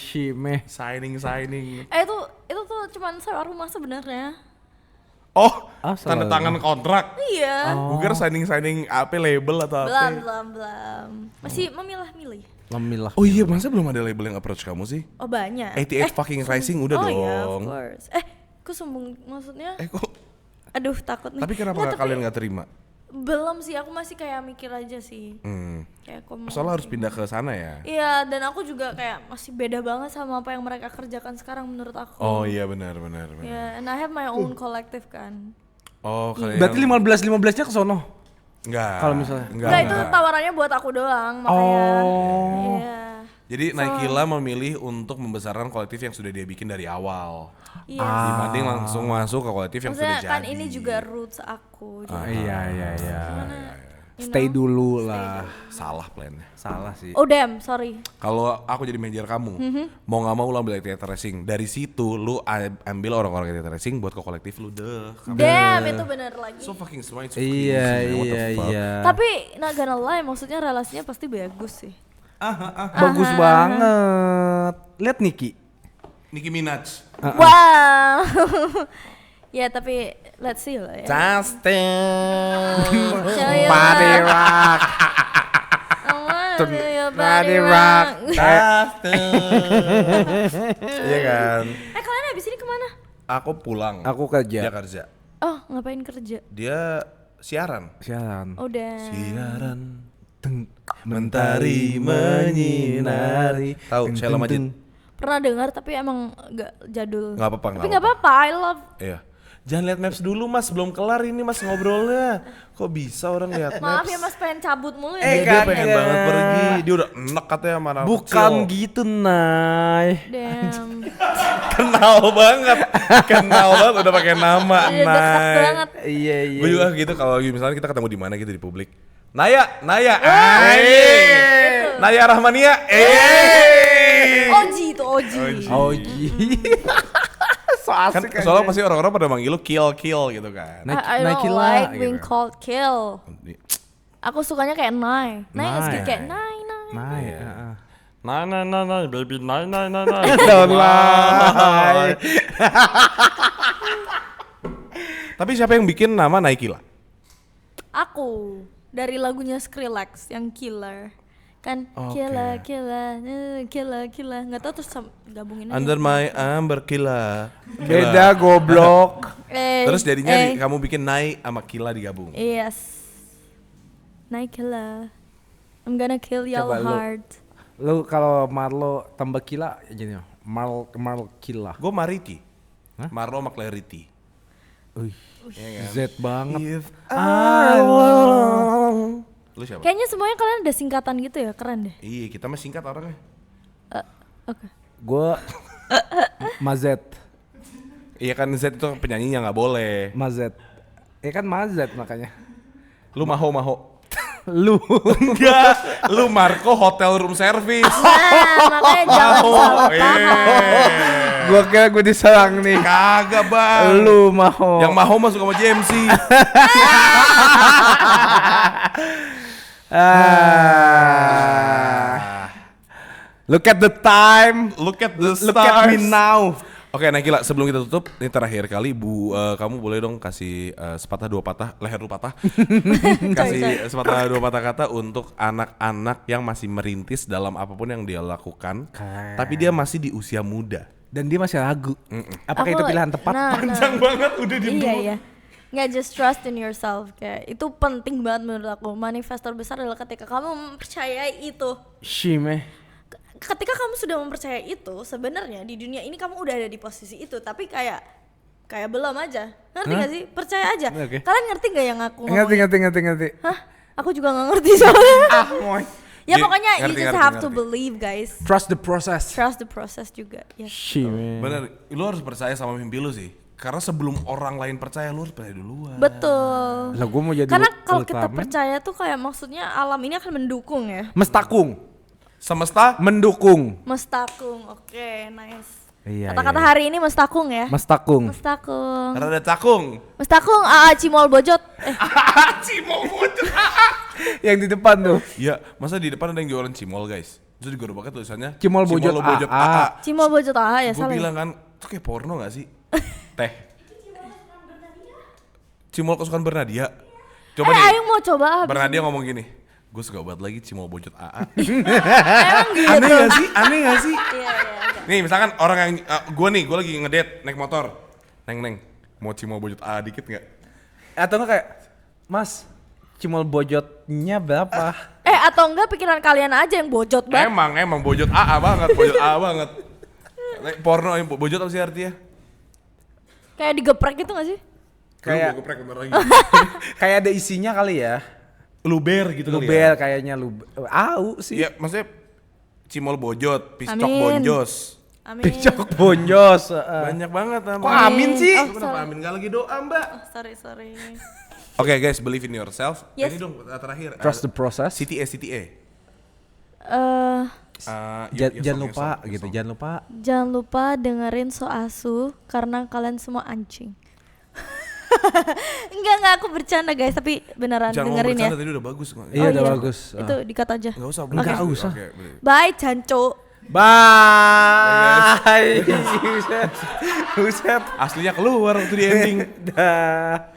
Signing. Itu tuh cuman sewa rumah sebenarnya. Oh, Ah, tanda salah. tangan kontrak. Iya. Gue kira signing apa label atau apa? Belum. Masih memilah-milih. Memilah. Oh iya, masa belum ada label yang approach kamu sih? Oh banyak. 88 fucking Rising udah oh dong. iya, of course. Kok sombong maksudnya? Kok? Aduh, takut nih. Tapi kenapa Nggak, kalian nggak terima? Belum sih, aku masih kayak mikir aja sih. Kayak aku mau Soalnya harus kayak pindah ke sana ya. Iya, dan aku juga kayak masih beda banget sama apa yang mereka kerjakan sekarang menurut aku. Oh iya benar. Ya, and I have my own collective kan. Oh kalian. Berarti 15-15-nya ke sono. Enggak. Kalau misalnya. Enggak, itu tawarannya buat aku doang, makanya. Oh. Iya. Jadi Naikila memilih untuk membesarkan kolektif yang sudah dia bikin dari awal. Iya. Dibanding langsung masuk ke kolektif yang Maksudnya sudah kan jadi. ini juga roots aku. Jadi, Iya. you Stay know, dulu lah. Salah plannya. Salah sih. Oh damn, sorry. Kalau aku jadi manajer kamu, mau nggak mau lu ambil theater racing. Dari situ lu ambil orang-orang theater racing buat ke kolektif lu deh. Damn, itu bener lagi. So fucking smart. So fucking Iya. easy, what the fuck. Tapi not gonna lie, maksudnya relasinya pasti bagus sih. Bagus banget. Lihat Niki. Nicki Minaj. Wow. Ya tapi let's see lah ya. Justin. Show you Body love. rock. I wanna do your Body body rock. rock. Iya kan. Kalian abis ini kemana? Aku pulang. Aku kerja. Dia kerja. Oh ngapain kerja? Dia siaran. Siaran. Oh damn. Siaran. Mentari menyinari. Tahu Sheila Majid? Pernah dengar tapi emang nggak jadul. Nggak apa-apa, Tapi nggak nggak apa-apa. I love. Iya. Jangan lihat maps dulu mas, belum kelar ini mas ngobrolnya. Kok bisa orang lihat Maaf maps? ya mas pengen cabut mulu ya. Dia pengen banget pergi. Dia udah enek katanya sama anak Bukan kecil. gitu, Nay. Damn. Kenal banget. Udah pakai nama Udah dekat Nay. banget. Iya. Gue juga gitu kalau misalnya kita ketemu di mana gitu di publik. Naya. Naya Rahmania. Oji itu Oji. Oji. So Kan asik soalnya pasti orang-orang pada manggil lu kill gitu kan. I Nike don't lah, like gitu. being called kill. Aku sukanya kayak Nai. Nai nggak sedikit kayak Nai. Nay. Nah, baby, nah. Don't lie. Tapi siapa yang bikin nama Naikila? Aku dari lagunya Skrillex yang Killer. Kan Oke. killer nggak tahu terus gabungin aja. Under my berkila. Beda goblok. Terus jadinya kamu bikin Nai sama Kila digabung. Yes. Nai killer. I'm gonna kill y'all Coba lu. hard. Lu kalau Marlo tambah kila gini, Marl kila. Gue Mariki. Marlo sama Clarity. Wih. Z banget. If I long. Lu siapa? Kayaknya semuanya kalian ada singkatan gitu ya, keren deh. Iya, kita mah singkat orangnya. Oke. Gua Mazet. Iya kan Z itu penyanyinya nggak boleh. Mazet. Ya kan Mazet makanya. Lu maho. Lu. Enggak, lu Marco Hotel Room Service. Nah, makanya jangan salah paham. Gua kira gua diserang nih. Kagak bang. Lu Maho. Yang Maho masuk sama JMC. Look at the time. Look at the stars. Look at me now. Oke, Nakila, sebelum kita tutup, ini terakhir kali kamu boleh dong kasih sepatah dua patah, leher lu patah. Kasih sepatah dua patah kata untuk anak-anak yang masih merintis dalam apapun yang dia lakukan, tapi dia masih di usia muda. Dan dia masih ragu. Apakah itu pilihan tepat? Panjang banget udah di Iya. Nggak, just trust in yourself. Kayak itu penting banget menurut aku. Manifestor besar adalah ketika kamu mempercayai itu. Shime. ketika kamu sudah mempercayai itu, sebenarnya di dunia ini kamu udah ada di posisi itu, tapi kayak belum aja. Ngerti gak sih? Percaya aja. Oke. Kalian ngerti gak yang aku ngomongin? Ngerti. Hah? Aku juga gak ngerti soalnya. Moy. Ya Iya, pokoknya you ngerti, just ngerti, have to ngerti. believe guys. Trust the process. Trust the process juga. Yes. Shit, man. Bener, lu harus percaya sama mimpi lu sih. Karena sebelum orang lain percaya, lu harus percaya duluan. Betul. Lah gua mau jadi Karena kalau kita Ultraman. percaya tuh kayak maksudnya alam ini akan mendukung ya. Mestakung. Semesta Mendukung. Mestakung. Oke, nice. Iya. Kata-kata hari ini mestakung ya. Mestakung. Mestakung. rada cakung. Mestakung AA Cimol Bojot. Cimol bocor. Yang di depan tuh. Iya, masa di depan ada yang jualan cimol guys. Terus di gerobaknya tulisannya Cimol bojot AA. Cimol Bojot AA ya Gue salah. bilang kan, itu kayak porno gak sih? Teh. Cimol kesukaan Bernadia. Coba nih, ayo mau coba habis Bernadia ngomong gini, gue suka banget lagi cimol bojot AA. emang gitu. Aneh gak sih? Aneh gak sih? Iya. Nih misalkan orang yang, gue lagi ngedate naik motor. Neng, mau cimol bojot AA dikit gak? Atau enggak kayak, Mas, cimol bojotnya berapa? Atau enggak pikiran kalian aja yang bojot banget. Emang bojot AA banget, bojot AA banget. Porno, bojot apa sih artinya? Kayak digeprek gitu gak sih? Kayak- Lu geprek bentar lagi. Kayak ada isinya kali ya. Luber gitu kali Lubel ya? kayaknya luber. Au sih. Iya, maksudnya cimol bojot, piscok Amin. bonjos. Amin. Picok bonjos. Banyak banget. Kok amin sih? Oh, Lu kenapa sorry. amin? Gak lagi doa mbak. Sorry. Oke guys, believe in yourself. Yes. Ini dong terakhir. Trust the process. Eh, CTA. Jangan lupa gitu, jangan lupa. jangan lupa dengerin So Asu karena kalian semua anjing. Enggak aku bercanda guys, tapi beneran Jangan ngomong dengerin ya. bercanda, tadi udah bagus. Iya, udah bagus. Itu dikat aja. Gak usah. Nggak usah. Oke, boleh. Bye, Janco. Bye. Buset. Aslinya keluar waktu di ending. Dah.